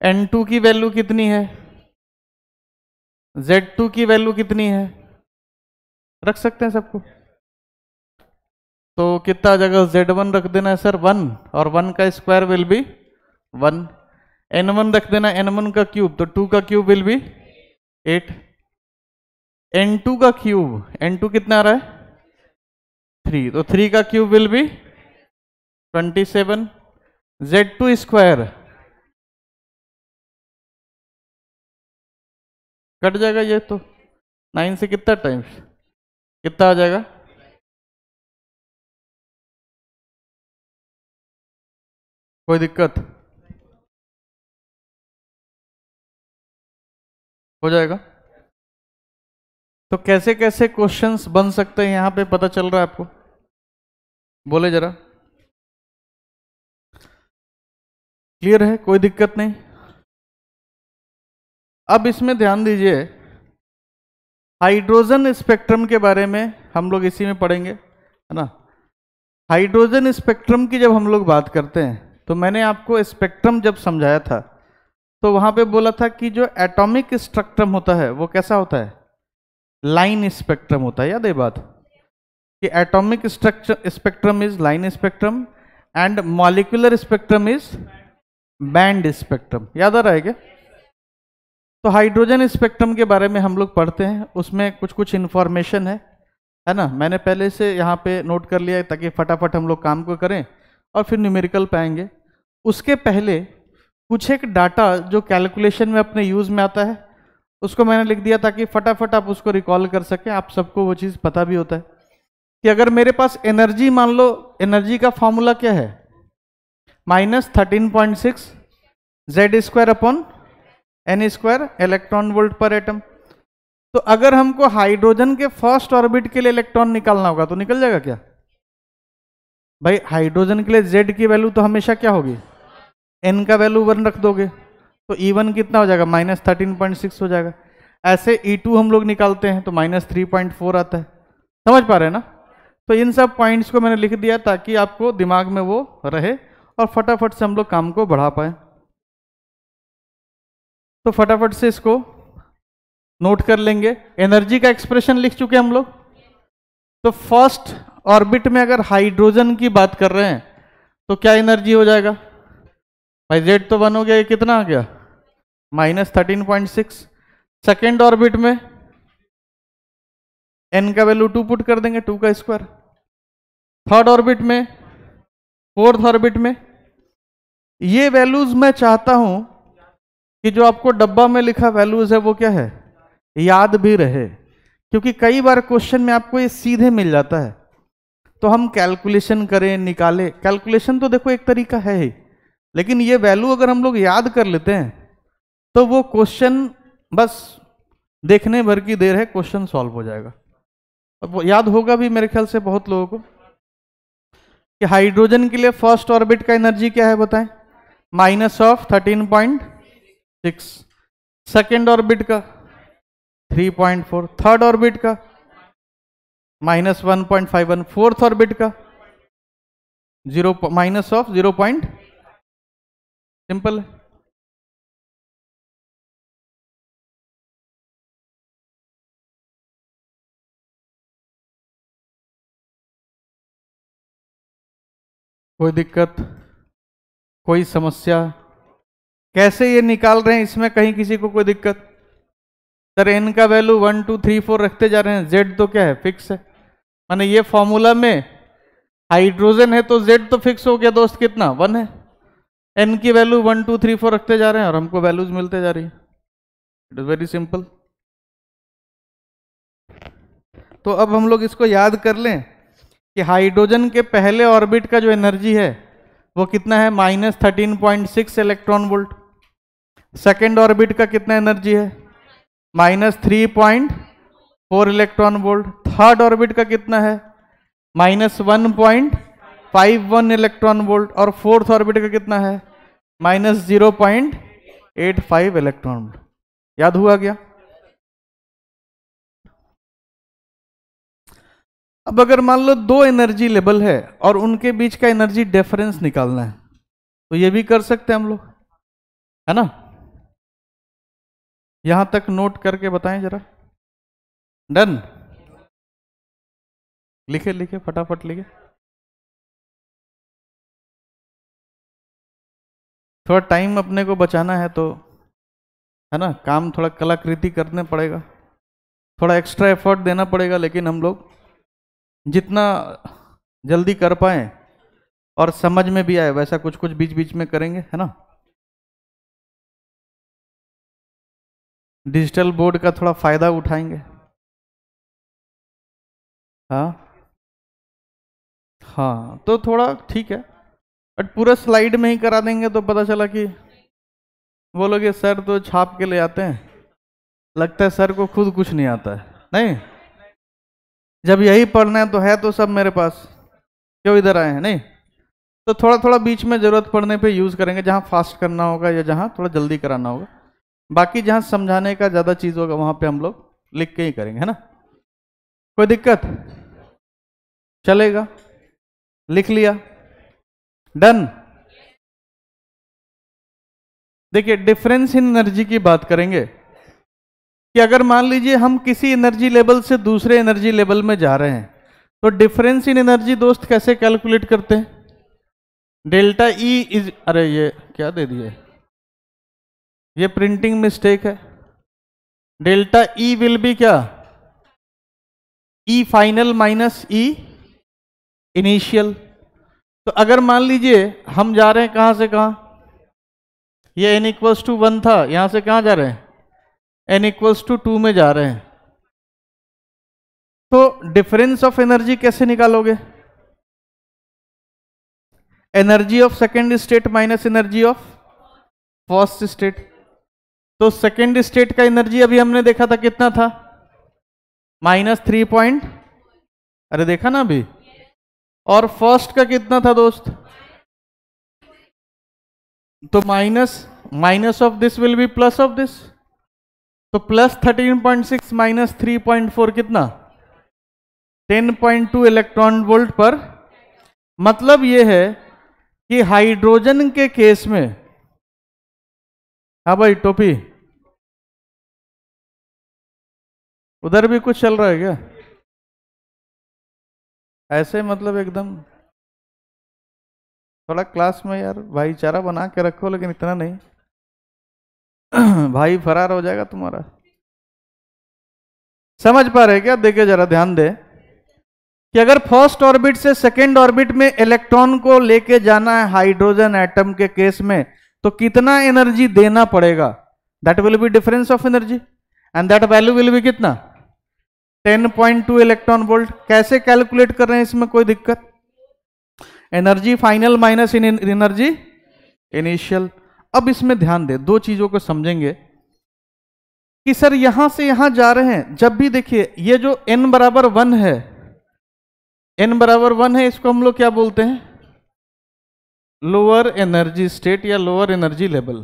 N2 की वैल्यू कितनी है? Z2 की वैल्यू कितनी है? रख सकते हैं सबको। तो कितना आ जाएगा? Z1 रख देना है सर 1 और 1 का स्क्वायर विल बी 1। N1 रख देना N1 का क्यूब, तो 2 का क्यूब विल बी 8। N2 का क्यूब, N2 कितना आ रहा है 3, तो 3 का cube will be 27। Z2 square cut जाएगा ये, तो 9 से कितना टाइम्स कितना आ जाएगा? कोई दिक्कत? हो जाएगा। तो कैसे कैसे क्वेश्चंस बन सकते हैं यहां पे पता चल रहा है आपको? बोले जरा। क्लियर है? कोई दिक्कत नहीं। अब इसमें ध्यान दीजिए, हाइड्रोजन स्पेक्ट्रम के बारे में हम लोग इसी में पढ़ेंगे, है ना। हाइड्रोजन स्पेक्ट्रम की जब हम लोग बात करते हैं, तो मैंने आपको स्पेक्ट्रम जब समझाया था तो वहां पे बोला था कि जो एटॉमिक स्पेक्ट्रम होता है वो कैसा होता है? लाइन स्पेक्ट्रम होता है। याद है बात कि atomic spectrum is line spectrum and molecular spectrum is band spectrum. याद आ रहा है क्या? तो हाइड्रोजन स्पेक्ट्रम के बारे में हम लोग पढ़ते हैं, उसमें कुछ कुछ इन्फॉर्मेशन है ना। मैंने पहले से यहाँ पे नोट कर लिया है ताकि फटाफट हम लोग काम को करें और फिर न्यूमेरिकल पाएंगे। उसके पहले कुछ एक डाटा जो कैलकुलेशन में अपने यूज में आता है उसको मैंने लिख दिया ताकि फटाफट आप उसको रिकॉल कर सकें। आप सबको वो चीज़ पता भी होता है कि अगर मेरे पास एनर्जी, मान लो एनर्जी का फॉर्मूला क्या है, -13.6 Z square upon N square electron volt per atom. तो अगर हमको हाइड्रोजन के फर्स्ट ऑर्बिट के लिए इलेक्ट्रॉन निकालना होगा तो निकल जाएगा क्या भाई? हाइड्रोजन के लिए Z की वैल्यू तो हमेशा क्या होगी? N का वैल्यू 1 रख दोगे तो E1 कितना हो जाएगा? -13.6 हो जाएगा। ऐसे E2 हम लोग निकालते हैं तो -3.4 आता है। समझ पा रहे हैं ना? तो इन सब पॉइंट्स को मैंने लिख दिया ताकि आपको दिमाग में वो रहे और फटाफट से हम लोग काम को बढ़ा पाए। तो फटाफट से इसको नोट कर लेंगे। एनर्जी का एक्सप्रेशन लिख चुके हम लोग। तो फर्स्ट ऑर्बिट में अगर हाइड्रोजन की बात कर रहे हैं तो क्या एनर्जी हो जाएगा भाई? Z तो 1 हो गया, ये कितना आ गया? -13.6। सेकेंड ऑर्बिट में N का वैल्यू 2 पुट कर देंगे, 2 का स्क्वायर। थर्ड ऑर्बिट में, फोर्थ ऑर्बिट में, ये वैल्यूज मैं चाहता हूं कि जो आपको डब्बा में लिखा वैल्यूज है वो क्या है, याद भी रहे, क्योंकि कई बार क्वेश्चन में आपको ये सीधे मिल जाता है। तो हम कैलकुलेशन करें, निकालें, कैलकुलेशन तो देखो एक तरीका है ही, लेकिन ये वैल्यू अगर हम लोग याद कर लेते हैं तो वो क्वेश्चन बस देखने भर की देर है, क्वेश्चन सॉल्व हो जाएगा। अब वो याद होगा भी मेरे ख्याल से बहुत लोगों को कि हाइड्रोजन के लिए फर्स्ट ऑर्बिट का एनर्जी क्या है बताएं? -13.6। सेकेंड ऑर्बिट का 3.4, थर्ड ऑर्बिट का -1.51, फोर्थ ऑर्बिट का -0. सिंपल है। कोई दिक्कत, कोई समस्या? कैसे ये निकाल रहे हैं इसमें कहीं किसी को कोई दिक्कत? सर N का वैल्यू 1 2 3 4 रखते जा रहे हैं, Z तो क्या है, फिक्स है। माने ये फॉर्मूला में हाइड्रोजन है तो Z तो फिक्स हो गया दोस्त, कितना 1 है। N की वैल्यू 1 2 3 4 रखते जा रहे हैं और हमको वैल्यूज मिलते जा रही है। It is very simple. तो अब हम लोग इसको याद कर लें कि हाइड्रोजन के पहले ऑर्बिट का जो एनर्जी है वो कितना है, -13.6 इलेक्ट्रॉन वोल्ट। सेकेंड ऑर्बिट का कितना एनर्जी है, -3.4 इलेक्ट्रॉन वोल्ट। थर्ड ऑर्बिट का कितना है, -1.51 इलेक्ट्रॉन वोल्ट। और फोर्थ ऑर्बिट का कितना है, -0.85 इलेक्ट्रॉन वोल्ट। याद हुआ क्या? अब अगर मान लो दो एनर्जी लेवल है और उनके बीच का एनर्जी डिफरेंस निकालना है, तो ये भी कर सकते हैं हम लोग, है ना। यहां तक नोट करके बताएं जरा। डन? लिखे लिखे फटाफट लिखे। थोड़ा टाइम अपने को बचाना है तो, है ना, काम थोड़ा कलाकृति करने पड़ेगा, थोड़ा एक्स्ट्रा एफर्ट देना पड़ेगा, लेकिन हम लोग जितना जल्दी कर पाए और समझ में भी आए वैसा कुछ कुछ बीच बीच में करेंगे, है ना। डिजिटल बोर्ड का थोड़ा फायदा उठाएंगे। हाँ हाँ, तो थोड़ा ठीक है, बट पूरा स्लाइड में ही करा देंगे तो पता चला कि बोलोगे सर तो छाप के ले आते हैं, लगता है सर को खुद कुछ नहीं आता है। नहीं, जब यही पढ़ना है तो सब मेरे पास, क्यों इधर आए हैं? नहीं, तो थोड़ा थोड़ा बीच में जरूरत पड़ने पे यूज करेंगे, जहां फास्ट करना होगा या जहां थोड़ा जल्दी कराना होगा। बाकी जहां समझाने का ज्यादा चीज होगा वहां पे हम लोग लिख के ही करेंगे, है ना। कोई दिक्कत? चलेगा? लिख लिया? डन? देखिए, डिफरेंस इन एनर्जी की बात करेंगे कि अगर मान लीजिए हम किसी एनर्जी लेवल से दूसरे एनर्जी लेवल में जा रहे हैं, तो डिफरेंस इन एनर्जी दोस्त कैसे कैलकुलेट करते हैं? डेल्टा ई इज, अरे ये क्या दे दिए, ये प्रिंटिंग मिस्टेक है। डेल्टा ई विल बी क्या, ई फाइनल माइनस ई इनिशियल। तो अगर मान लीजिए हम जा रहे हैं कहां से कहां, ये n इक्वल्स टू 1 था, यहां से कहां जा रहे हैं, n इक्वल्स टू 2 में जा रहे हैं, तो डिफरेंस ऑफ एनर्जी कैसे निकालोगे? Energy of second state minus energy of first state. तो सेकेंड स्टेट का एनर्जी अभी हमने देखा था कितना था, -3 अरे देखा ना अभी। और फर्स्ट का कितना था दोस्त, तो minus of this will be plus of this, तो +13.6 -3.4 कितना, 10.2 इलेक्ट्रॉन वोल्ट पर। मतलब यह है कि हाइड्रोजन के केस में, हाँ भाई टोपी, उधर भी कुछ चल रहा है क्या? ऐसे मतलब एकदम थोड़ा क्लास में यार भाईचारा बना के रखो, लेकिन इतना नहीं भाई फरार हो जाएगा तुम्हारा। समझ पा रहे क्या? देखिए जरा ध्यान दे कि अगर फर्स्ट ऑर्बिट से सेकेंड ऑर्बिट में इलेक्ट्रॉन को लेके जाना है हाइड्रोजन एटम के केस में, तो कितना एनर्जी देना पड़ेगा, that will be difference of energy, and that value will be कितना, 10.2 इलेक्ट्रॉन वोल्ट। कैसे कैलकुलेट कर रहे हैं इसमें, कोई दिक्कत? Energy final minus energy initial. अब इसमें ध्यान दे, दो चीजों को समझेंगे कि सर यहां से यहां जा रहे हैं, जब भी देखिए ये जो n बराबर 1 है, n बराबर 1 है, इसको हम लोग क्या बोलते हैं, लोअर एनर्जी स्टेट या लोअर एनर्जी लेवल,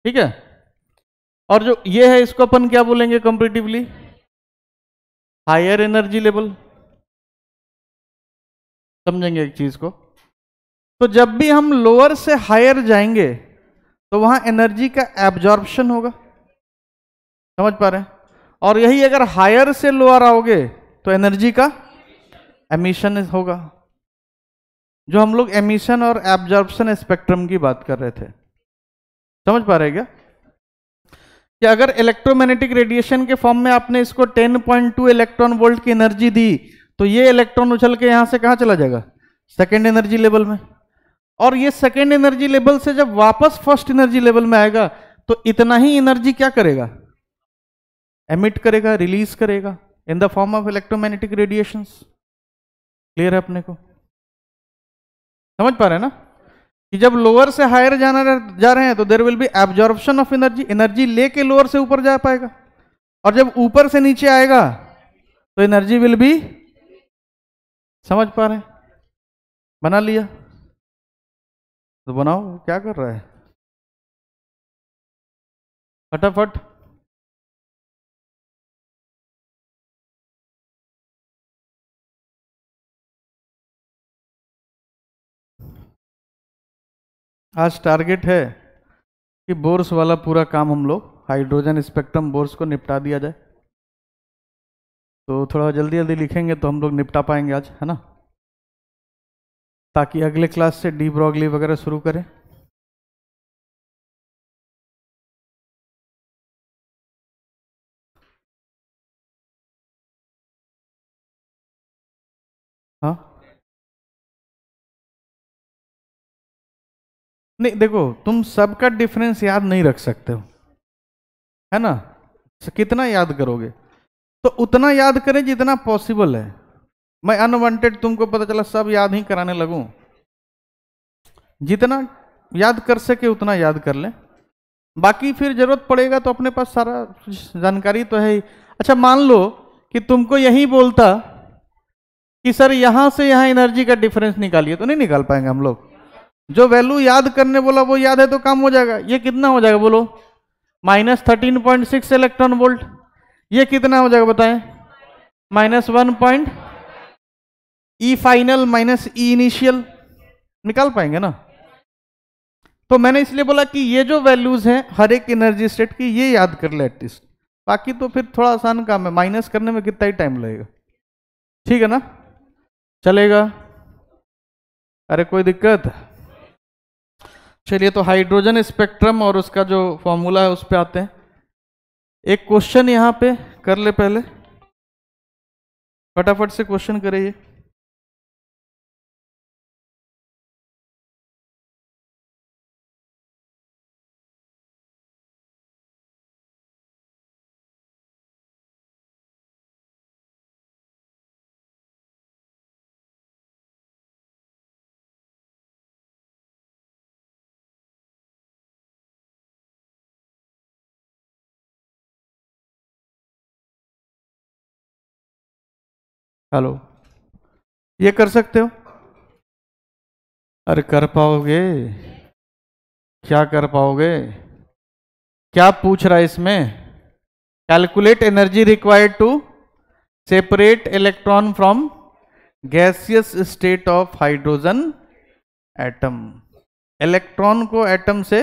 ठीक है। और जो ये है इसको अपन क्या बोलेंगे कंपैरेटिवली, हायर एनर्जी लेवल। समझेंगे एक चीज को, तो जब भी हम लोअर से हायर जाएंगे तो वहां एनर्जी का एब्जॉर्प्शन होगा, समझ पा रहे हैं। और यही अगर हायर से लोअर आओगे तो एनर्जी का एमिशन होगा, जो हम लोग एमिशन और एब्जॉर्प्शन स्पेक्ट्रम की बात कर रहे थे। समझ पा रहे क्या कि अगर इलेक्ट्रोमैग्नेटिक रेडिएशन के फॉर्म में आपने इसको 10.2 इलेक्ट्रॉन वोल्ट की एनर्जी दी, तो ये इलेक्ट्रॉन उछल के यहां से कहां चला जाएगा, सेकेंड एनर्जी लेवल में। और ये सेकेंड एनर्जी लेवल से जब वापस फर्स्ट एनर्जी लेवल में आएगा तो इतना ही एनर्जी क्या करेगा, एमिट करेगा, रिलीज करेगा in the form of electromagnetic radiations. Clear है अपने को? समझ पा रहे हैं ना। कि जब लोअर से हायर जा रहे हैं तो there will be absorption of energy, energy लेके लोअर से ऊपर जा पाएगा, और जब ऊपर से नीचे आएगा तो एनर्जी विल बी, समझ पा रहे हैं? बना लिया तो बनाओ, क्या कर रहा है फटाफट। आज टारगेट है कि बोर्स वाला पूरा काम हम लोग हाइड्रोजन स्पेक्ट्रम बोर्स को निपटा दिया जाए, तो थोड़ा जल्दी जल्दी लिखेंगे तो हम लोग निपटा पाएंगे आज, है ना, ताकि अगले क्लास से डी ब्रॉगली वगैरह शुरू करें। हाँ नहीं, देखो तुम सबका डिफरेंस याद नहीं रख सकते हो, है ना, कितना याद करोगे, तो उतना याद करें जितना पॉसिबल है। मैं अनवांटेड तुमको पता चला सब याद ही कराने लगूं, जितना याद कर सके उतना याद कर लें, बाकी फिर जरूरत पड़ेगा तो अपने पास सारा जानकारी तो है ही। अच्छा मान लो कि तुमको यही बोलता कि सर यहां से यहां एनर्जी का डिफरेंस निकालिए, तो नहीं निकाल पाएंगे हम लोग। जो वैल्यू याद करने बोला वो याद है तो काम हो जाएगा। ये कितना हो जाएगा बोलो, -13.6 इलेक्ट्रॉन वोल्ट। ये कितना हो जाएगा बताएं, -1 ई फाइनल माइनस ई इनिशियल, निकाल पाएंगे ना। तो मैंने इसलिए बोला कि ये जो वैल्यूज हैं हर एक एनर्जी स्टेट की, ये याद कर ले एटलीस्ट, बाकी तो फिर थोड़ा आसान काम है, माइनस करने में कितना ही टाइम लगेगा, ठीक है ना, चलेगा। अरे कोई दिक्कत? चलिए तो हाइड्रोजन स्पेक्ट्रम और उसका जो फॉर्मूला है उस पर आते हैं। एक क्वेश्चन यहां पे कर ले, पहले फटाफट से क्वेश्चन करिए। हेलो, ये कर सकते हो? अरे कर पाओगे, क्या कर पाओगे? क्या पूछ रहा है इसमें? Calculate energy required to separate electron from gaseous state of hydrogen atom. Electron को एटम से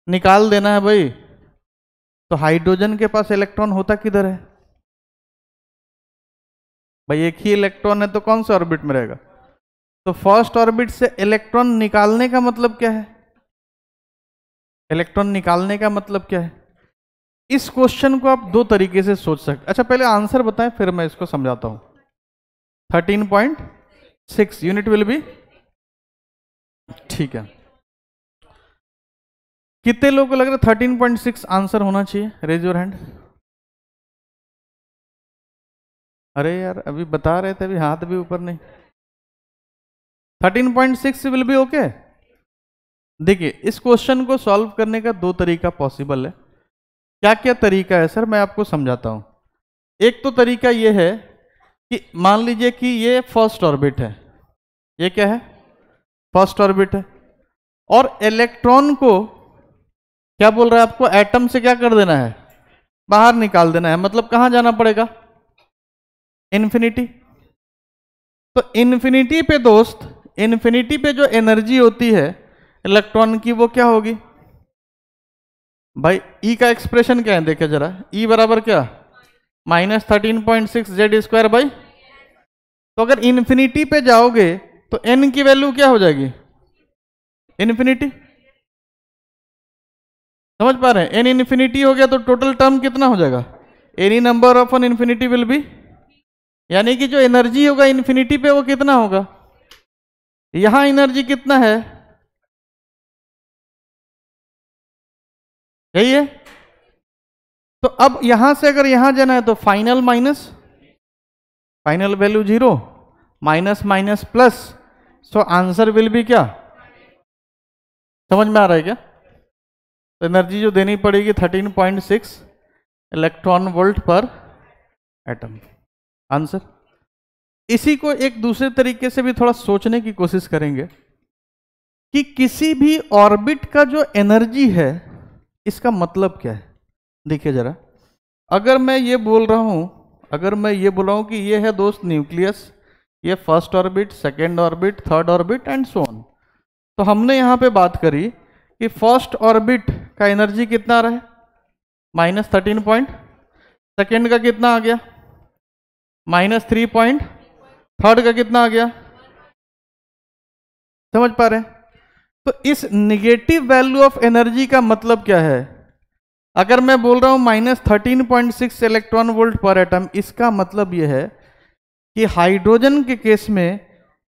निकाल देना है भाई। तो हाइड्रोजन के पास इलेक्ट्रॉन होता किधर है भाई? एक ही इलेक्ट्रॉन है तो कौन से ऑर्बिट में रहेगा? तो फर्स्ट ऑर्बिट से इलेक्ट्रॉन निकालने का मतलब क्या है? इलेक्ट्रॉन निकालने का मतलब क्या है? इस क्वेश्चन को आप दो तरीके से सोच सकते। अच्छा पहले आंसर बताएं फिर मैं इसको समझाता हूं। 13.6 यूनिट विल बी, ठीक है। कितने लोगों को लग रहा है 13.6 आंसर होना चाहिए? Raise your hand. अरे यार अभी बता रहे थे, अभी हाथ भी ऊपर नहीं। 13.6 विल बी ओके। देखिए इस क्वेश्चन को सॉल्व करने का दो तरीका पॉसिबल है। क्या क्या तरीका है सर, मैं आपको समझाता हूं। एक तो तरीका यह है कि मान लीजिए कि ये फर्स्ट ऑर्बिट है, ये क्या है? फर्स्ट ऑर्बिट है, और इलेक्ट्रॉन को क्या बोल रहा है आपको? एटम से क्या कर देना है? बाहर निकाल देना है। मतलब कहां जाना पड़ेगा? इन्फिनिटी। तो इन्फिनिटी पे दोस्त, इन्फिनिटी पे जो एनर्जी होती है इलेक्ट्रॉन की वो क्या होगी भाई? ई का एक्सप्रेशन क्या है देखिए जरा। ई बराबर क्या? -13.6 जेड स्क्वायर बाई। तो अगर इन्फिनिटी पे जाओगे तो एन की वैल्यू क्या हो जाएगी? इन्फिनिटी। समझ पा रहे हैं? एन इन्फिनिटी हो गया तो टोटल टर्म कितना हो जाएगा? Any number of N infinity will be, यानी कि जो एनर्जी होगा इन्फिनिटी पे वो कितना होगा? यहां एनर्जी कितना है? यही है। तो अब यहां से अगर यहां जाना है तो final minus final value 0, minus minus plus, so answer will be क्या? समझ में आ रहा है क्या? तो एनर्जी जो देनी पड़ेगी 13.6 electron volt per atom. Answer. इसी को एक दूसरे तरीके से भी थोड़ा सोचने की कोशिश करेंगे कि किसी भी ऑर्बिट का जो एनर्जी है इसका मतलब क्या है। देखिए जरा, अगर मैं ये बोल रहा हूं कि ये है दोस्त न्यूक्लियस, ये first orbit, second orbit, third orbit and so on, तो हमने यहां पे बात करी कि फर्स्ट ऑर्बिट का एनर्जी कितना रहा है -13 पॉइंट, सेकेंड का कितना आ गया -3 पॉइंट, थर्ड का कितना आ गया, समझ पा रहे हैं? तो इस निगेटिव वैल्यू ऑफ एनर्जी का मतलब क्या है? अगर मैं बोल रहा हूं -13.6 इलेक्ट्रॉन वोल्ट पर एटम, इसका मतलब यह है कि हाइड्रोजन के केस में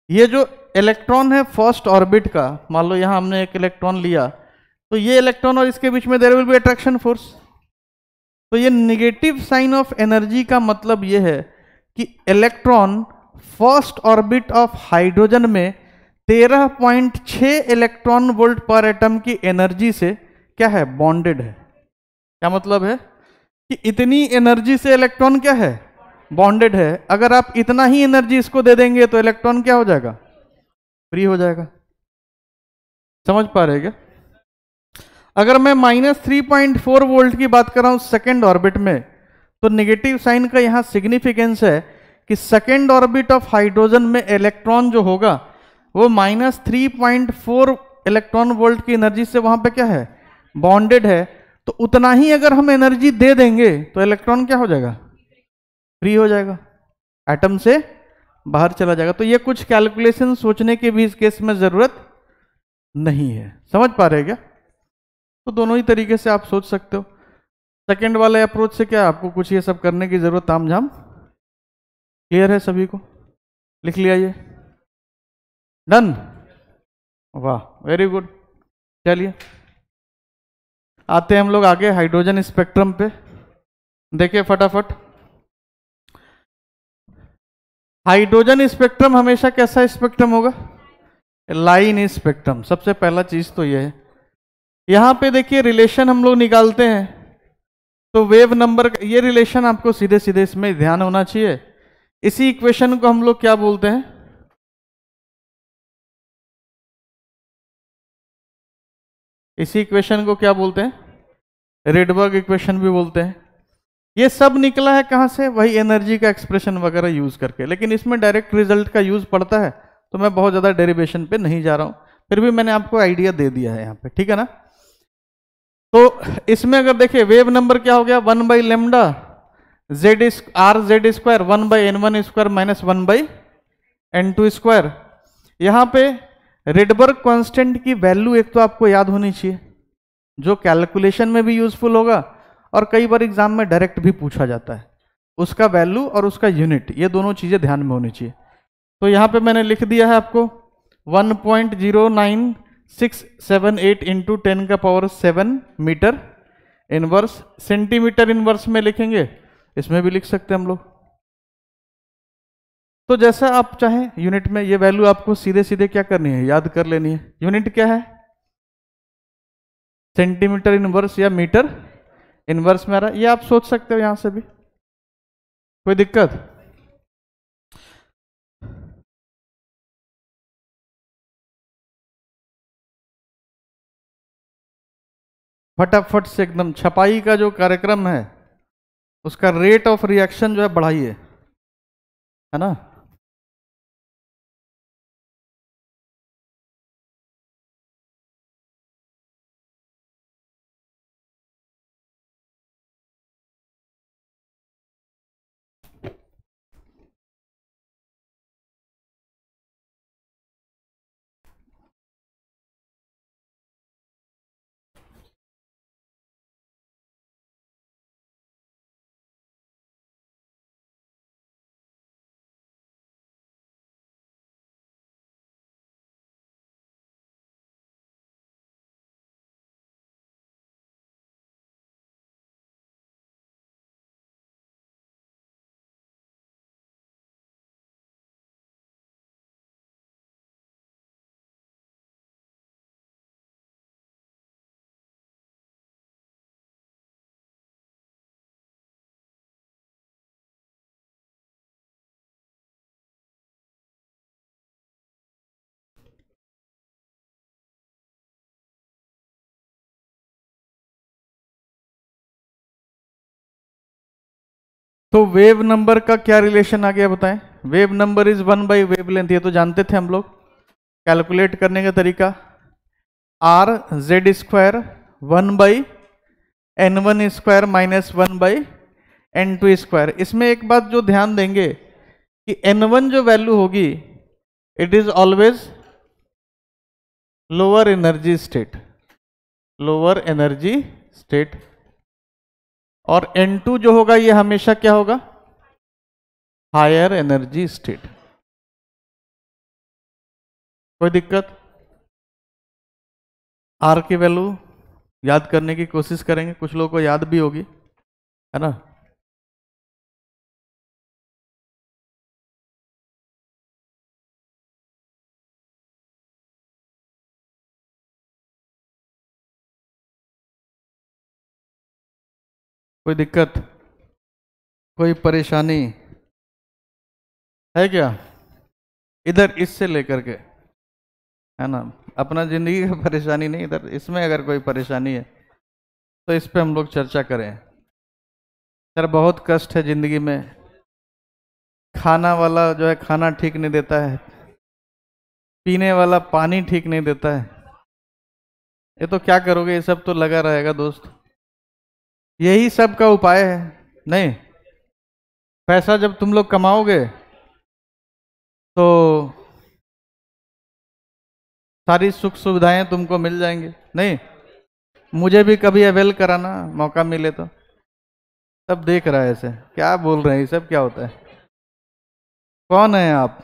ये जो इलेक्ट्रॉन है फर्स्ट ऑर्बिट का, मान लो यहां हमने एक इलेक्ट्रॉन लिया, तो ये इलेक्ट्रॉन और इसके बीच में there will be attraction force. तो ये निगेटिव साइन ऑफ एनर्जी का मतलब ये है कि electron first orbit of hydrogen में 13.6 इलेक्ट्रॉन वोल्ट पर एटम की एनर्जी से क्या है, बॉन्डेड है। क्या मतलब है कि इतनी एनर्जी से इलेक्ट्रॉन क्या है, बॉन्डेड है। अगर आप इतना ही एनर्जी इसको दे देंगे तो इलेक्ट्रॉन क्या हो जाएगा, फ्री हो जाएगा। समझ पा रहे क्या? अगर मैं -3.4 वोल्ट की बात कर रहा हूं सेकेंड ऑर्बिट में, तो नेगेटिव साइन का यहां सिग्निफिकेंस है कि सेकेंड ऑर्बिट ऑफ हाइड्रोजन में इलेक्ट्रॉन जो होगा वो -3.4 इलेक्ट्रॉन वोल्ट की एनर्जी से वहां पे क्या है, बॉन्डेड है। तो उतना ही अगर हम एनर्जी दे देंगे तो इलेक्ट्रॉन क्या हो जाएगा, फ्री हो जाएगा, एटम से बाहर चला जाएगा। तो ये कुछ कैलकुलेशन सोचने की भी इस केस में जरूरत नहीं है। समझ पा रहे क्या? तो दोनों ही तरीके से आप सोच सकते हो। सेकंड वाले अप्रोच से क्या आपको कुछ ये सब करने की जरूरत तामझाम क्लियर है सभी को? लिख लिया ये, डन, वाह वेरी गुड। चलिए आते हैं हम लोग आगे हाइड्रोजन स्पेक्ट्रम पे। देखिए फटाफट, हाइड्रोजन स्पेक्ट्रम हमेशा कैसा स्पेक्ट्रम होगा, लाइन स्पेक्ट्रम। सबसे पहला चीज तो ये है, यहां पे देखिए रिलेशन हम लोग निकालते हैं, तो वेव नंबर ये रिलेशन आपको सीधे सीधे इसमें ध्यान होना चाहिए। इसी इक्वेशन को हम लोग क्या बोलते हैं, इसी इक्वेशन को क्या बोलते हैं, रेडबर्ग इक्वेशन भी बोलते हैं। ये सब निकला है कहां से, वही एनर्जी का एक्सप्रेशन वगैरह यूज करके, लेकिन इसमें डायरेक्ट रिजल्ट का यूज पड़ता है, तो मैं बहुत ज्यादा डेरिवेशन पे नहीं जा रहा हूं, फिर भी मैंने आपको आइडिया दे दिया है यहाँ पे, ठीक है ना? तो इसमें अगर देखिए वेव नंबर क्या हो गया, 1/λ Z R Z square 1/n1² minus 1/n2²। यहां पे रेडबर्ग कांस्टेंट की वैल्यू एक तो आपको याद होनी चाहिए, जो कैलकुलेशन में भी यूजफुल होगा और कई बार एग्जाम में डायरेक्ट भी पूछा जाता है। उसका वैल्यू और उसका यूनिट, ये दोनों चीजें ध्यान में होनी चाहिए। तो यहां पे मैंने लिख दिया है आपको 1.09678 into 10⁻7 metre inverse. Centimetre inverse में लिखेंगे, इसमें भी लिख सकते हैं हम लोग, तो जैसा आप चाहें यूनिट में। ये वैल्यू आपको सीधे सीधे क्या करनी है, याद कर लेनी है। यूनिट क्या है, सेंटीमीटर इनवर्स या मीटर इनवर्स में आ रहा है, ये आप सोच सकते हो यहां से भी, कोई दिक्कत? फटाफट से एकदम छपाई का जो कार्यक्रम है उसका रेट ऑफ रिएक्शन जो है बढ़ाइए, है ना? तो वेव नंबर का क्या रिलेशन आ गया बताएं? Wave number is 1 by wave length, ये तो जानते थे हम लोग। कैलकुलेट करने का तरीका are Z square 1/n1 square minus 1/n2 square. इसमें एक बात जो ध्यान देंगे कि n1 जो वैल्यू होगी it is always lower energy state, lower energy state, और n2 जो होगा ये हमेशा क्या होगा? Higher energy state. कोई दिक्कत? आर की वैल्यू याद करने की कोशिश करेंगे, कुछ लोगों को याद भी होगी, है ना? कोई दिक्कत, कोई परेशानी है क्या? इधर इससे लेकर के, है ना, अपना जिंदगी की परेशानी नहीं, इधर इसमें अगर कोई परेशानी है तो इस पे हम लोग चर्चा करें। सर बहुत कष्ट है जिंदगी में, खाना वाला जो है खाना ठीक नहीं देता है, पीने वाला पानी ठीक नहीं देता है, ये तो क्या करोगे? ये सब तो लगा रहेगा दोस्त। यही सब का उपाय है नहीं? पैसा जब तुम लोग कमाओगे तो सारी सुख सुविधाएं तुमको मिल जाएंगे नहीं? मुझे भी कभी अवेल कराना, मौका मिले तो। सब देख रहा है ऐसे, क्या बोल रहे हैं ये सब, क्या होता है? कौन है आप?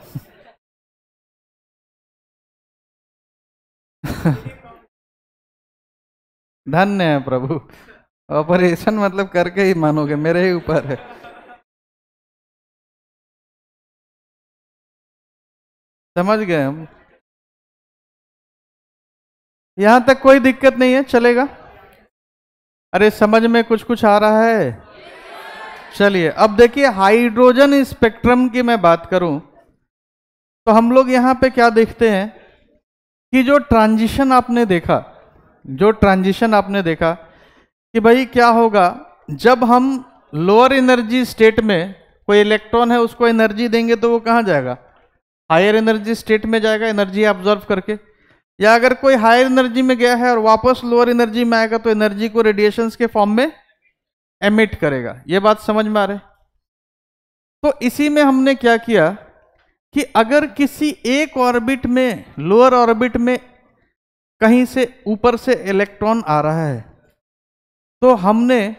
धन्य है प्रभु, ऑपरेशन मतलब करके ही मानोगे, मेरे ही ऊपर है। समझ गए हम, यहां तक कोई दिक्कत नहीं है, चलेगा। अरे समझ में कुछ कुछ आ रहा है? चलिए अब देखिए, हाइड्रोजन स्पेक्ट्रम की मैं बात करूं तो हम लोग यहां पे क्या देखते हैं कि जो ट्रांजिशन आपने देखा, जो ट्रांजिशन आपने देखा कि भाई क्या होगा जब हम लोअर एनर्जी स्टेट में कोई इलेक्ट्रॉन है उसको एनर्जी देंगे तो वो कहाँ जाएगा? हायर एनर्जी स्टेट में जाएगा एनर्जी ऑब्जर्व करके। या अगर कोई हायर एनर्जी में गया है और वापस लोअर एनर्जी में आएगा तो एनर्जी को रेडिएशंस के फॉर्म में एमिट करेगा। ये बात समझ में आ रहा है? तो इसी में हमने क्या किया कि अगर किसी एक ऑर्बिट में, लोअर ऑर्बिट में कहीं से ऊपर से इलेक्ट्रॉन आ रहा है तो हमने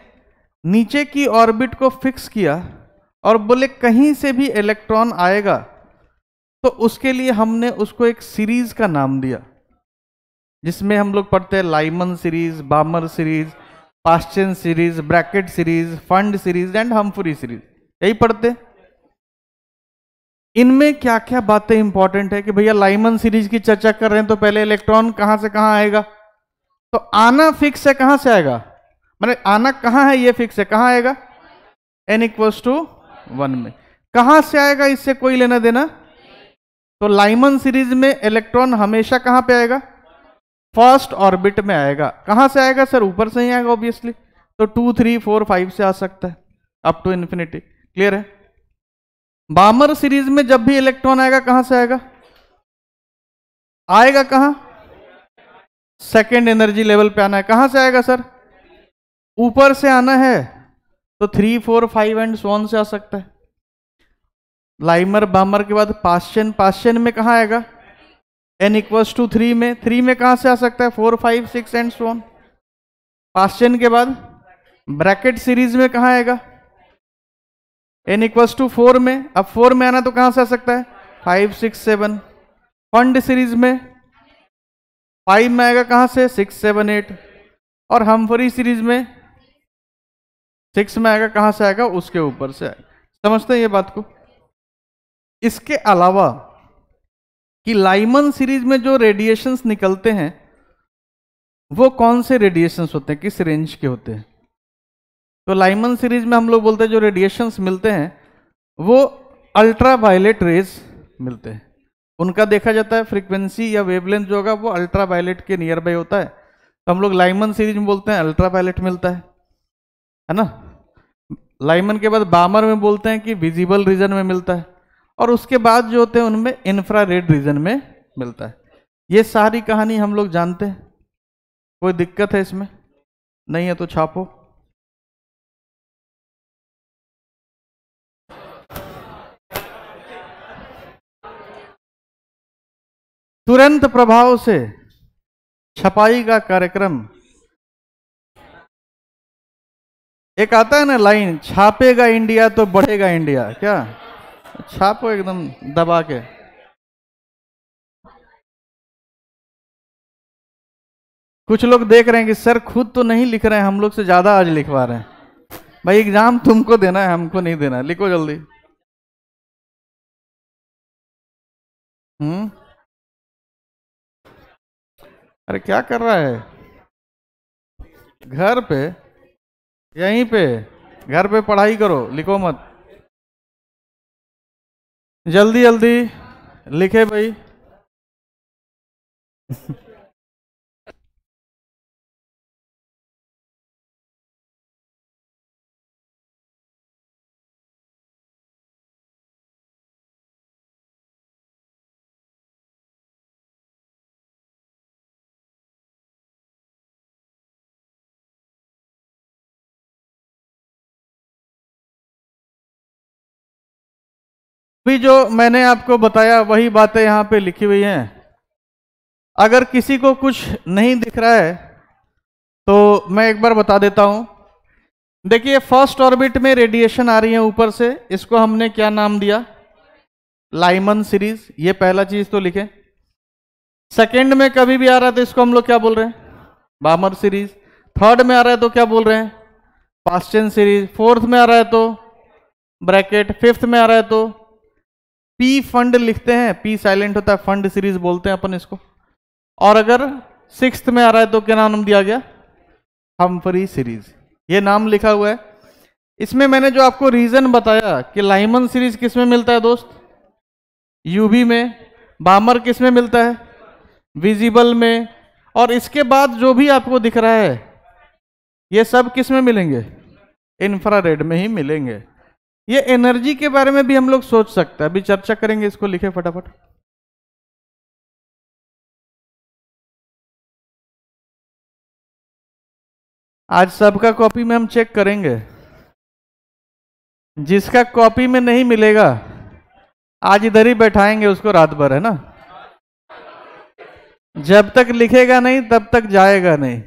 नीचे की ऑर्बिट को फिक्स किया और बोले कहीं से भी इलेक्ट्रॉन आएगा तो उसके लिए हमने उसको एक सीरीज का नाम दिया, जिसमें हम लोग पढ़ते हैं Lyman series, बामर series, Paschen series, Brackett series, fund series and Humphry series, यही पढ़ते हैं। इनमें क्या क्या बातें इंपॉर्टेंट है कि भैया लाइमन सीरीज की चर्चा कर रहे हैं तो पहले इलेक्ट्रॉन कहां से कहां आएगा? तो आना फिक्स है, कहां से आएगा? मतलब आना कहां है ये फिक्स है, कहां आएगा? n=1 में। कहां से आएगा इससे कोई लेना देना। तो लाइमन सीरीज में इलेक्ट्रॉन हमेशा कहां पे आएगा? फर्स्ट ऑर्बिट में आएगा। कहां से आएगा सर? ऊपर से ही आएगा ऑब्वियसली। तो 2, 3, 4, 5 से आ सकता है अप टू इन्फिनिटी। क्लियर है? बामर सीरीज में जब भी इलेक्ट्रॉन आएगा कहां से आएगा? आएगा कहां? सेकेंड एनर्जी लेवल पे आना है। कहां से आएगा सर? ऊपर से आना है तो 3, 4, 5 एंड सो ऑन से आ सकता है। लाइमर बामर के बाद पास्चन, पास्चन में कहां आएगा? n=3 में। 3 में कहां से आ सकता है? 4, 5, 6 एंड सो ऑन। पास्चन के बाद ब्रैकेट सीरीज में कहां आएगा? n=4 में। अब 4 में आना तो कहां से आ सकता है? 5, 6, 7। फंड सीरीज में 5 में आएगा, कहां से? 6, 7, 8। और हम्फ्री सीरीज में 6 में आएगा, कहां से आएगा? उसके ऊपर से आएगा। समझते हैं ये बात को? इसके अलावा कि लाइमन सीरीज में जो रेडिएशंस निकलते हैं वो कौन से रेडिएशंस होते हैं, किस रेंज के होते हैं? तो लाइमन सीरीज में हम लोग बोलते हैं जो रेडिएशंस मिलते हैं वो अल्ट्रा वायलेट रेज मिलते हैं। उनका देखा जाता है फ्रीक्वेंसी या वेवलेंथ जो होगा वो अल्ट्रा वायलेट के नियर बाई होता है। तो हम लोग लाइमन सीरीज में बोलते हैं अल्ट्रा वायलेट मिलता है ना। लाइमन के बाद बामर में बोलते हैं कि विजिबल रीजन में मिलता है, और उसके बाद जो होते हैं उनमें इंफ्रारेड रीजन में मिलता है। ये सारी कहानी हम लोग जानते हैं, कोई दिक्कत है इसमें? नहीं है तो छापो। तुरंत प्रभाव से छपाई का कार्यक्रम, एक आता है ना लाइन, छापेगा इंडिया तो बढ़ेगा इंडिया, क्या छापो एकदम दबा के। कुछ लोग देख रहे हैं कि सर खुद तो नहीं लिख रहे हैं, हम लोग से ज्यादा आज लिखवा रहे हैं। भाई एग्जाम तुमको देना है, हमको नहीं देना, लिखो जल्दी। अरे क्या कर रहा है? घर पे, यहीं पे घर पे पढ़ाई करो, लिखो मत, जल्दी जल्दी लिखे भाई। भी जो मैंने आपको बताया वही बातें यहां पे लिखी हुई हैं। अगर किसी को कुछ नहीं दिख रहा है तो मैं एक बार बता देता हूं। देखिए फर्स्ट ऑर्बिट में रेडिएशन आ रही है ऊपर से, इसको हमने क्या नाम दिया? लाइमन सीरीज, ये पहला चीज तो लिखे। सेकंड में कभी भी आ रहा है तो इसको हम लोग क्या बोल रहे हैं? बामर सीरीज। थर्ड में आ रहा है तो क्या बोल रहे हैं? Paschen series. फोर्थ में आ रहा है तो ब्रैकेट। फिफ्थ में आ रहा है तो पी फंड लिखते हैं, पी साइलेंट होता है, फंड सीरीज बोलते हैं अपन इसको। और अगर सिक्स्थ में आ रहा है तो क्या नाम दिया गया? Humphry series. ये नाम लिखा हुआ है। इसमें मैंने जो आपको रीजन बताया कि लाइमन सीरीज किस में मिलता है दोस्त? यूवी में। बामर किस में मिलता है? विजिबल में। और इसके बाद जो भी आपको दिख रहा है ये सब किस में मिलेंगे? इंफ्रारेड में ही मिलेंगे। ये एनर्जी के बारे में भी हम लोग सोच सकते हैं, अभी चर्चा करेंगे इसको, लिखे फटाफट। आज सबका कॉपी में हम चेक करेंगे, जिसका कॉपी में नहीं मिलेगा आज इधर ही बैठाएंगे उसको रात भर, है ना? जब तक लिखेगा नहीं तब तक जाएगा नहीं।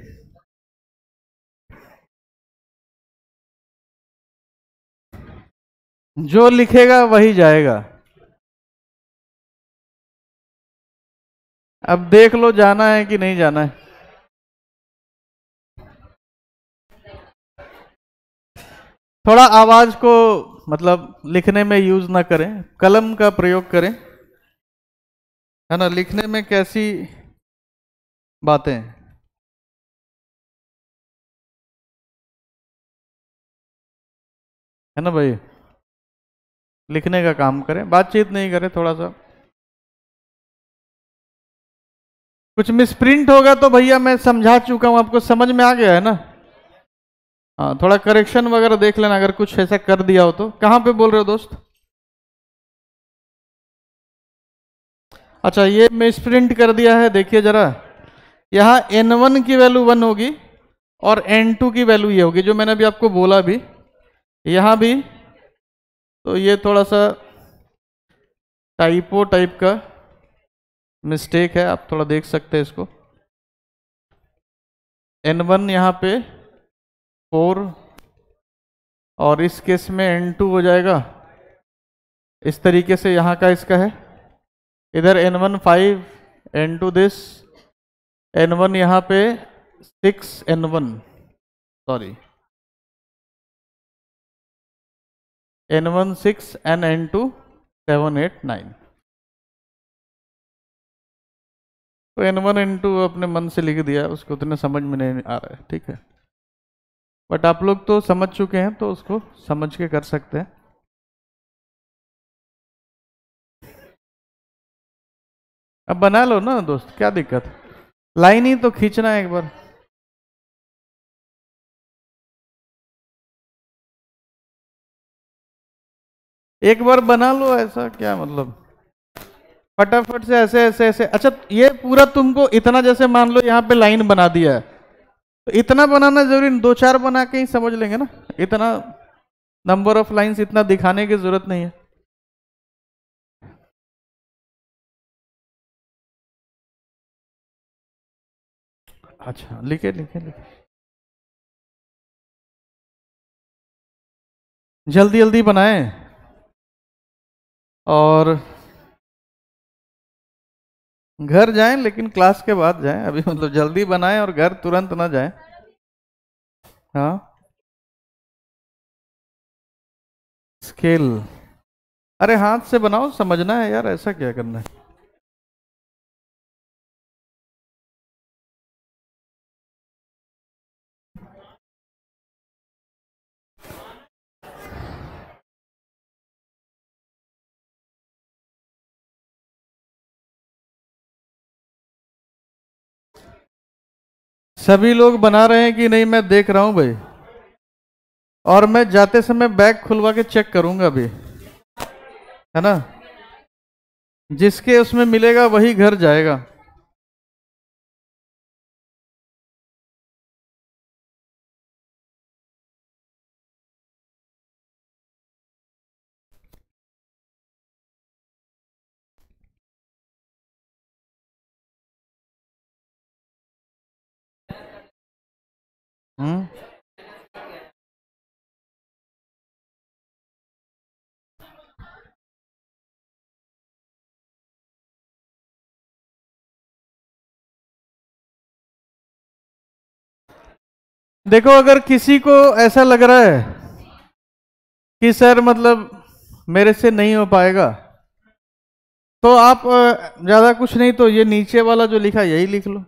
जो लिखेगा वही जाएगा। अब देख लो जाना है कि नहीं जाना है। थोड़ा आवाज को मतलब लिखने में यूज ना करें, कलम का प्रयोग करें, है ना? लिखने में कैसी बातें, है ना भाई? लिखने का काम करें, बातचीत नहीं करें। थोड़ा सा कुछ मिसप्रिंट होगा तो भैया मैं समझा चुका हूं, आपको समझ में आ गया है ना? हाँ, थोड़ा करेक्शन वगैरह देख लेना अगर कुछ ऐसा कर दिया हो तो। कहां पे बोल रहे हो दोस्त? अच्छा, ये मिसप्रिंट कर दिया है, देखिए जरा। यहाँ N1 की वैल्यू 1 होगी और N2 की वैल्यू ये होगी, जो मैंने अभी आपको बोला भी। यहाँ भी तो ये थोड़ा सा टाइपो टाइप का मिस्टेक है, आप थोड़ा देख सकते हैं इसको। N1 यहाँ पे 4 और इस केस में N2 हो जाएगा इस तरीके से। यहाँ का इसका है, इधर N1 5, N2 दिस, N1 यहाँ पे 6, N1 sorry N1 6 and N2 7 8 9। तो N1 N2 अपने मन से लिख दिया, उसको उतने समझ में नहीं आ रहा है, ठीक है। बट आप लोग तो समझ चुके हैं तो उसको समझ के कर सकते हैं। अब बना लो ना दोस्त, क्या दिक्कत? लाइन ही तो खींचना है एक बार। एक बार बना लो, ऐसा क्या मतलब, फटाफट से ऐसे ऐसे ऐसे। अच्छा ये पूरा तुमको इतना, जैसे मान लो यहाँ पे लाइन बना दिया है, तो इतना बनाना जरूरी नहीं, 2-4 बना के ही समझ लेंगे ना। इतना नंबर ऑफ लाइंस इतना दिखाने की जरूरत नहीं है। अच्छा लिखे लिखे लिखे, जल्दी जल्दी बनाएं और घर जाएं, लेकिन क्लास के बाद जाएं, अभी मतलब जल्दी बनाएं और घर तुरंत ना जाएं। हाँ स्केल, अरे हाथ से बनाओ, समझना है यार, ऐसा क्या करना है। सभी लोग बना रहे हैं कि नहीं, मैं देख रहा हूं भाई, और मैं जाते समय बैग खुलवा के चेक करूंगा अभी, है ना। जिसके उसमें मिलेगा वही घर जाएगा। हम्म, देखो अगर किसी को ऐसा लग रहा है कि सर मतलब मेरे से नहीं हो पाएगा, तो आप ज्यादा कुछ नहीं तो ये नीचे वाला जो लिखा है यही लिख लो।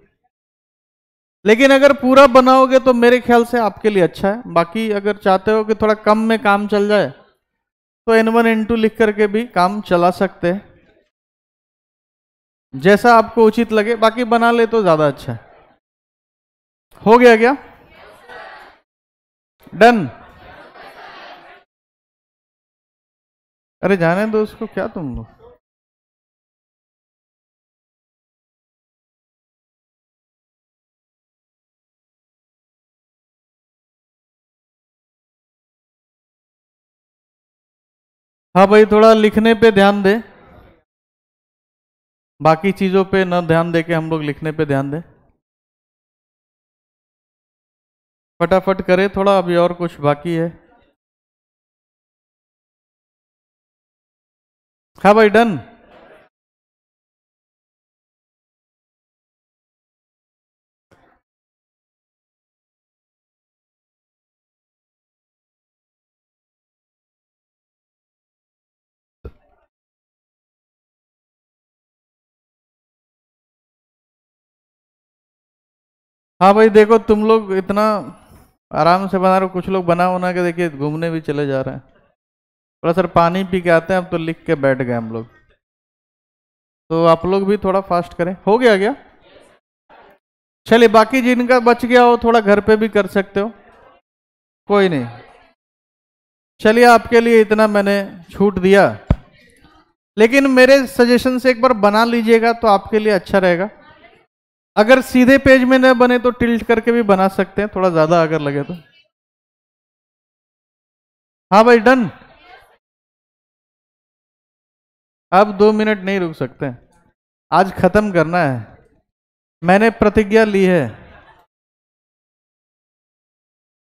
लेकिन अगर पूरा बनाओगे तो मेरे ख्याल से आपके लिए अच्छा है। बाकी अगर चाहते हो कि थोड़ा कम में काम चल जाए, तो N1 N2 लिख करके भी काम चला सकते हैं, जैसा आपको उचित लगे। बाकी बना ले तो ज्यादा अच्छा है। हो गया क्या? डन? अरे जाने दो उसको, क्या तुम लोग। हाँ भाई थोड़ा लिखने पे ध्यान दे, बाकी चीजों पे न ध्यान दे के हम लोग लिखने पे ध्यान दें। फटाफट करे थोड़ा, अभी और कुछ बाकी है। हाँ भाई डन। हाँ भाई देखो तुम लोग इतना आराम से बना रहे हो, कुछ लोग बना बना के देखिए घूमने भी चले जा रहे हैं। थोड़ा सर पानी पी के आते हैं, अब तो लिख के बैठ गए हम लोग, तो आप लोग भी थोड़ा फास्ट करें। हो गया क्या? चलिए बाकी जिनका बच गया हो थोड़ा घर पे भी कर सकते हो, कोई नहीं। चलिए आपके लिए इतना मैंने छूट दिया, लेकिन मेरे सजेशन से एक बार बना लीजिएगा तो आपके लिए अच्छा रहेगा। अगर सीधे पेज में न बने तो टिल्ट करके भी बना सकते हैं, थोड़ा ज्यादा अगर लगे तो। हाँ भाई डन। अब 2 मिनट नहीं रुक सकते, आज खत्म करना है, मैंने प्रतिज्ञा ली है।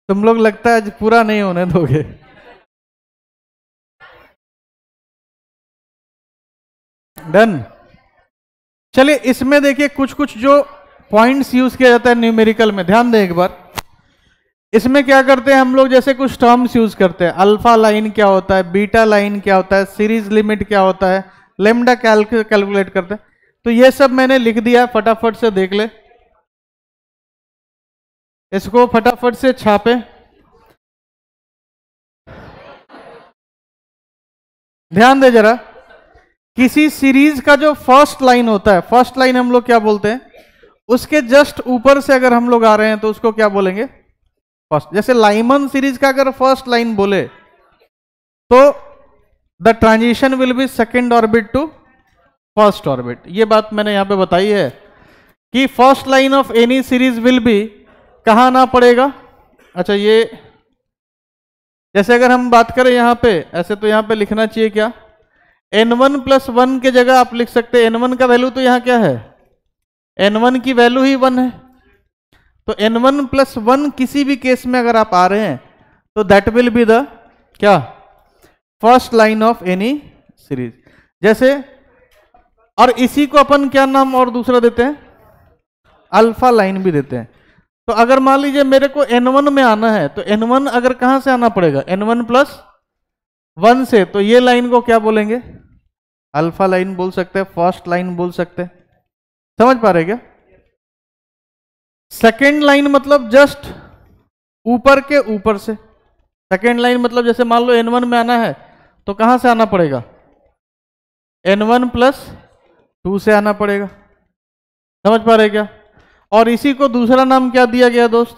तुम लोग लगता है आज पूरा नहीं होने दोगे। डन। चलिए इसमें देखिए कुछ कुछ जो पॉइंट्स यूज किया जाता है न्यूमेरिकल में, ध्यान दें एक बार। इसमें क्या करते हैं हम लोग, जैसे कुछ टर्म्स यूज करते हैं, अल्फा लाइन क्या होता है, बीटा लाइन क्या होता है, सीरीज लिमिट क्या होता है, लेमडा कैलकुलेट करते हैं। तो ये सब मैंने लिख दिया, फटाफट से देख ले, इसको फटाफट से छापे। ध्यान दे जरा, किसी सीरीज का जो फर्स्ट लाइन होता है, फर्स्ट लाइन हम लोग क्या बोलते हैं, उसके जस्ट ऊपर से अगर हम लोग आ रहे हैं तो उसको क्या बोलेंगे, फर्स्ट। जैसे लाइमन सीरीज का अगर फर्स्ट लाइन बोले तो the transition will be second orbit to first orbit. ये बात मैंने यहां पे बताई है कि first line of any series will be कहां आना पड़ेगा। अच्छा, ये जैसे अगर हम बात करें यहां पे, ऐसे तो यहां पे लिखना चाहिए क्या, n1 प्लस 1 के जगह आप लिख सकते हैं n1 का वैल्यू तो यहां क्या है, n1 की वैल्यू ही 1 है, तो n1 प्लस 1 किसी भी केस में अगर आप आ रहे हैं तो दैट विल बी द क्या, first line of any series. जैसे, और इसी को अपन क्या नाम और दूसरा देते हैं, अल्फा लाइन भी देते हैं। तो अगर मान लीजिए मेरे को n1 में आना है तो n1 अगर कहां से आना पड़ेगा, n1 प्लस 1 से, तो ये लाइन को क्या बोलेंगे, अल्फा लाइन बोल सकते हैं, फर्स्ट लाइन बोल सकते हैं। समझ पा रहे क्या। सेकेंड लाइन मतलब जस्ट ऊपर के ऊपर से, सेकेंड लाइन मतलब जैसे मान लो n1 में आना है तो कहां से आना पड़ेगा, n1 प्लस 2 से आना पड़ेगा। समझ पा रहे क्या। और इसी को दूसरा नाम क्या दिया गया दोस्त,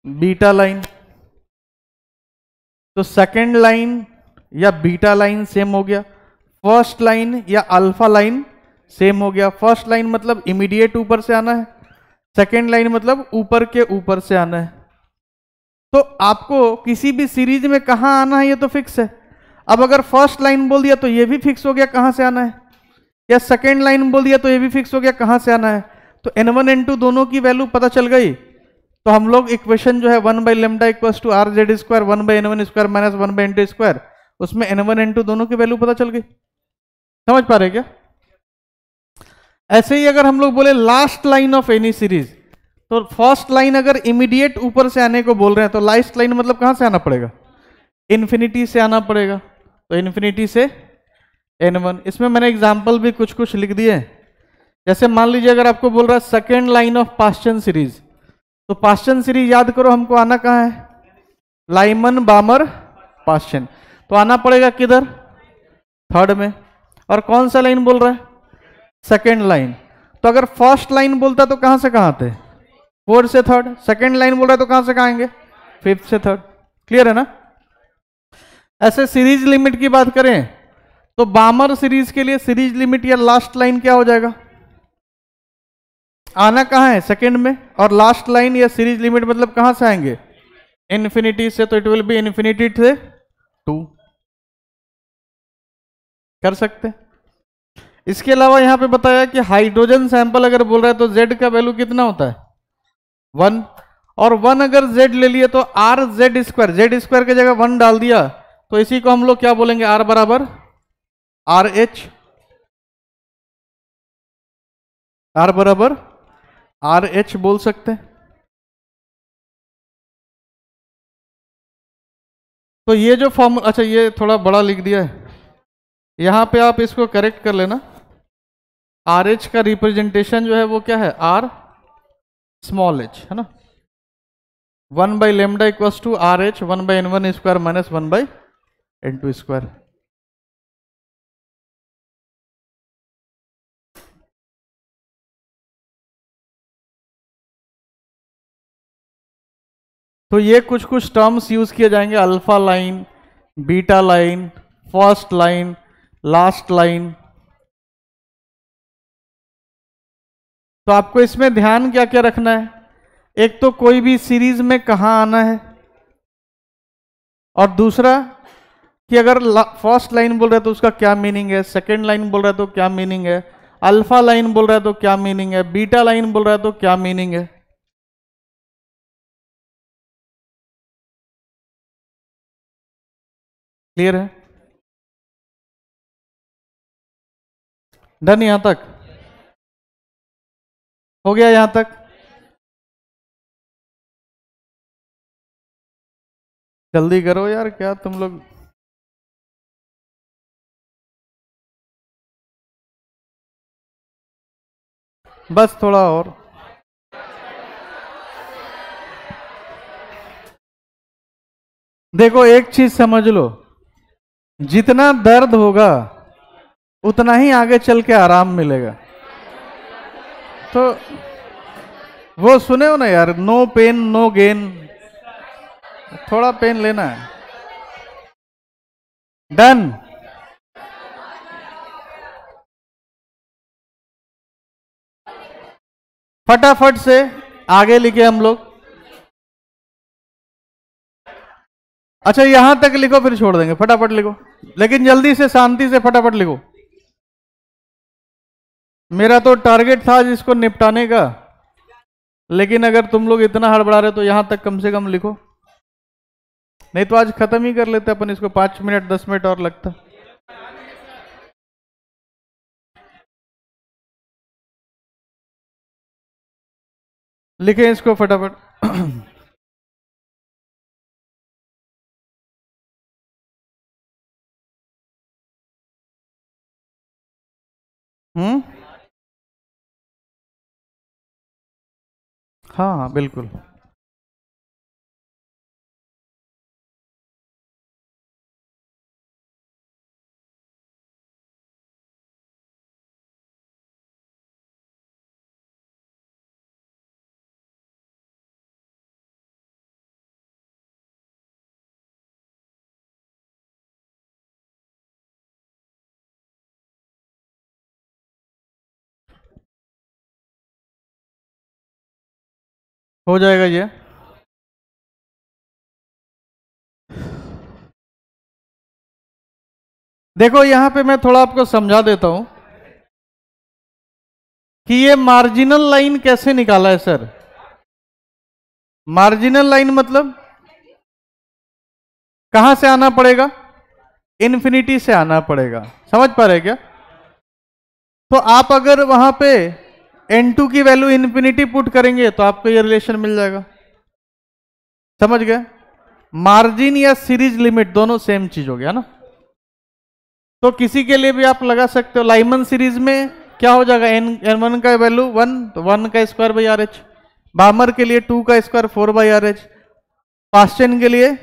बीटा लाइन। तो सेकेंड लाइन या बीटा लाइन सेम हो गया, फर्स्ट लाइन या अल्फा लाइन सेम हो गया। फर्स्ट लाइन मतलब इमीडिएट ऊपर से आना है, सेकेंड लाइन मतलब ऊपर के ऊपर से आना है। तो आपको किसी भी सीरीज में कहां आना है ये तो फिक्स है। अब अगर फर्स्ट लाइन बोल दिया तो ये भी फिक्स हो गया कहां से आना है, या सेकेंड लाइन बोल दिया तो ये भी फिक्स हो गया कहां से आना है। तो n1 n2 दोनों की वैल्यू पता चल गई, तो हम लोग इक्वेशन जो है 1/λ equals to R Z square 1/n1 square minus 1/n2 square, उसमें n1 n2 दोनों की वैल्यू पता चल गई। समझ पा रहे क्या। ऐसे ही अगर हम लोग बोले last line of any series, तो फर्स्ट लाइन अगर इमीडिएट ऊपर से आने को बोल रहे हैं तो लास्ट लाइन मतलब कहां से आना पड़ेगा, इन्फिनिटी से आना पड़ेगा। तो इन्फिनिटी से n1। इसमें मैंने एग्जाम्पल भी कुछ कुछ लिख दिए। जैसे मान लीजिए अगर आपको बोल रहा है second line of Paschen series, तो पास्चन सीरीज याद करो हमको आना कहां है, लाइमन बामर पास्चन, तो आना पड़ेगा किधर, थर्ड में। और कौन सा लाइन बोल रहा है, सेकेंड लाइन। तो अगर फर्स्ट लाइन बोलता तो कहां से कहां आते, फोर्थ से थर्ड। सेकेंड लाइन बोल रहा है तो कहां से कहां आएंगे, फिफ्थ से थर्ड। क्लियर है ना। ऐसे सीरीज लिमिट की बात करें तो बामर सीरीज के लिए सीरीज लिमिट या लास्ट लाइन क्या हो जाएगा, आना कहां है, सेकंड में। और लास्ट लाइन या सीरीज लिमिट मतलब कहां से आएंगे, इन्फिनिटी से। तो इट विल बी इन्फिनिटी से 2 कर सकते हैं। इसके अलावा यहां पे बताया कि हाइड्रोजन सैंपल अगर बोल रहा है तो Z का वैल्यू कितना होता है, 1। और 1 अगर Z ले लिए तो आर जेड स्क्वायर की जगह 1 डाल दिया, तो इसी को हम लोग क्या बोलेंगे, R बराबर RH, R बराबर RH बोल सकते हैं। तो ये जो फॉर्मूला, अच्छा ये थोड़ा बड़ा लिख दिया है, यहां पे आप इसको करेक्ट कर लेना। RH का रिप्रेजेंटेशन जो है वो क्या है, R स्मॉल h, है ना। 1/λ equals to RH 1/n1 square minus 1/n2 square. तो ये कुछ कुछ टर्म्स यूज किए जाएंगे, alpha line, beta line, first line, last line. तो आपको इसमें ध्यान क्या क्या रखना है, एक तो कोई भी सीरीज में कहां आना है, और दूसरा कि अगर फर्स्ट लाइन बोल रहा है तो उसका क्या मीनिंग है, सेकेंड लाइन बोल रहा है तो क्या मीनिंग है, अल्फा लाइन बोल रहा है तो क्या मीनिंग है, बीटा लाइन बोल रहा है तो क्या मीनिंग है। क्लियर है, डन। यहां तक हो गया, यहां तक जल्दी करो यार, क्या तुम लोग। बस थोड़ा और। देखो एक चीज समझ लो, जितना दर्द होगा उतना ही आगे चल के आराम मिलेगा। तो वो सुने हो ना यार, नो पेन नो गेन, थोड़ा पेन लेना है। डन। फटाफट से आगे लिखे हम लोग। अच्छा यहां तक लिखो फिर छोड़ देंगे, फटाफट लिखो, लेकिन जल्दी से शांति से फटाफट लिखो। मेरा तो टारगेट था जिसको निपटाने का, लेकिन अगर तुम लोग इतना हड़बड़ा रहे तो यहां तक कम से कम लिखो, नहीं तो आज खत्म ही कर लेते अपन इसको, 5 मिनट 10 मिनट और लगता। लिखें इसको फटाफट। हम्म, हाँ हाँ बिल्कुल। हो जाएगा ये। देखो यहां पे मैं थोड़ा आपको समझा देता हूं कि ये मार्जिनल लाइन कैसे निकाला है सर। मार्जिनल लाइन मतलब कहां से आना पड़ेगा, इन्फिनिटी से आना पड़ेगा, समझ पा रहे क्या। तो आप अगर वहां पे n2 की वैल्यू इन्फिनिटी पुट करेंगे तो आपको ये रिलेशन मिल जाएगा, समझ गए। मार्जिन या सीरीज लिमिट दोनों सेम चीज हो गया ना। तो किसी के लिए भी आप लगा सकते हो, लाइमन सीरीज में क्या हो जाएगा, n1 का वैल्यू 1 तो 1 का स्क्वायर बाई आर एच, बामर के लिए 2 का square 4 by R H, Paschen के लिए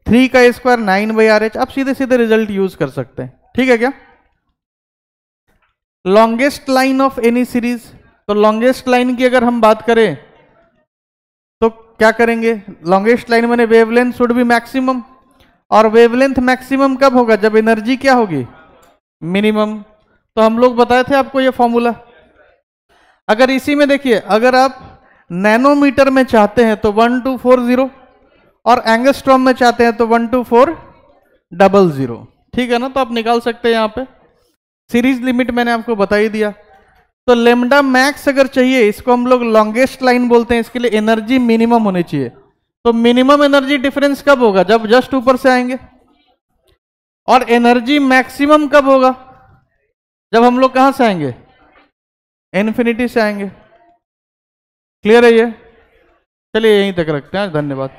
3 का स्क्वायर 9 बाई आर एच। आप सीधे सीधे रिजल्ट यूज कर सकते हैं, ठीक है क्या। Longest line of any series, तो लॉन्गेस्ट लाइन की अगर हम बात करें तो क्या करेंगे, लॉन्गेस्ट लाइन माने वेवलेंथ शुड बी मैक्सिमम, और वेवलेंथ मैक्सिमम कब होगा, जब एनर्जी क्या होगी, मिनिमम। तो हम लोग बताए थे आपको ये फॉर्मूला। अगर इसी में देखिए, अगर आप नैनोमीटर में चाहते हैं तो 1240, और एंगस्ट्रॉम में चाहते हैं तो 12400, ठीक है ना। तो आप निकाल सकते हैं यहां पे। सीरीज लिमिट मैंने आपको बता ही दिया। तो लेमडा मैक्स अगर चाहिए, इसको हम लोग लॉन्गेस्ट लाइन बोलते हैं, इसके लिए एनर्जी मिनिमम होनी चाहिए। तो मिनिमम एनर्जी डिफरेंस कब होगा, जब जस्ट ऊपर से आएंगे। और एनर्जी मैक्सिमम कब होगा, जब हम लोग कहां से आएंगे, इन्फिनिटी से आएंगे। क्लियर है ये। चलिए यहीं तक रखते हैं, धन्यवाद।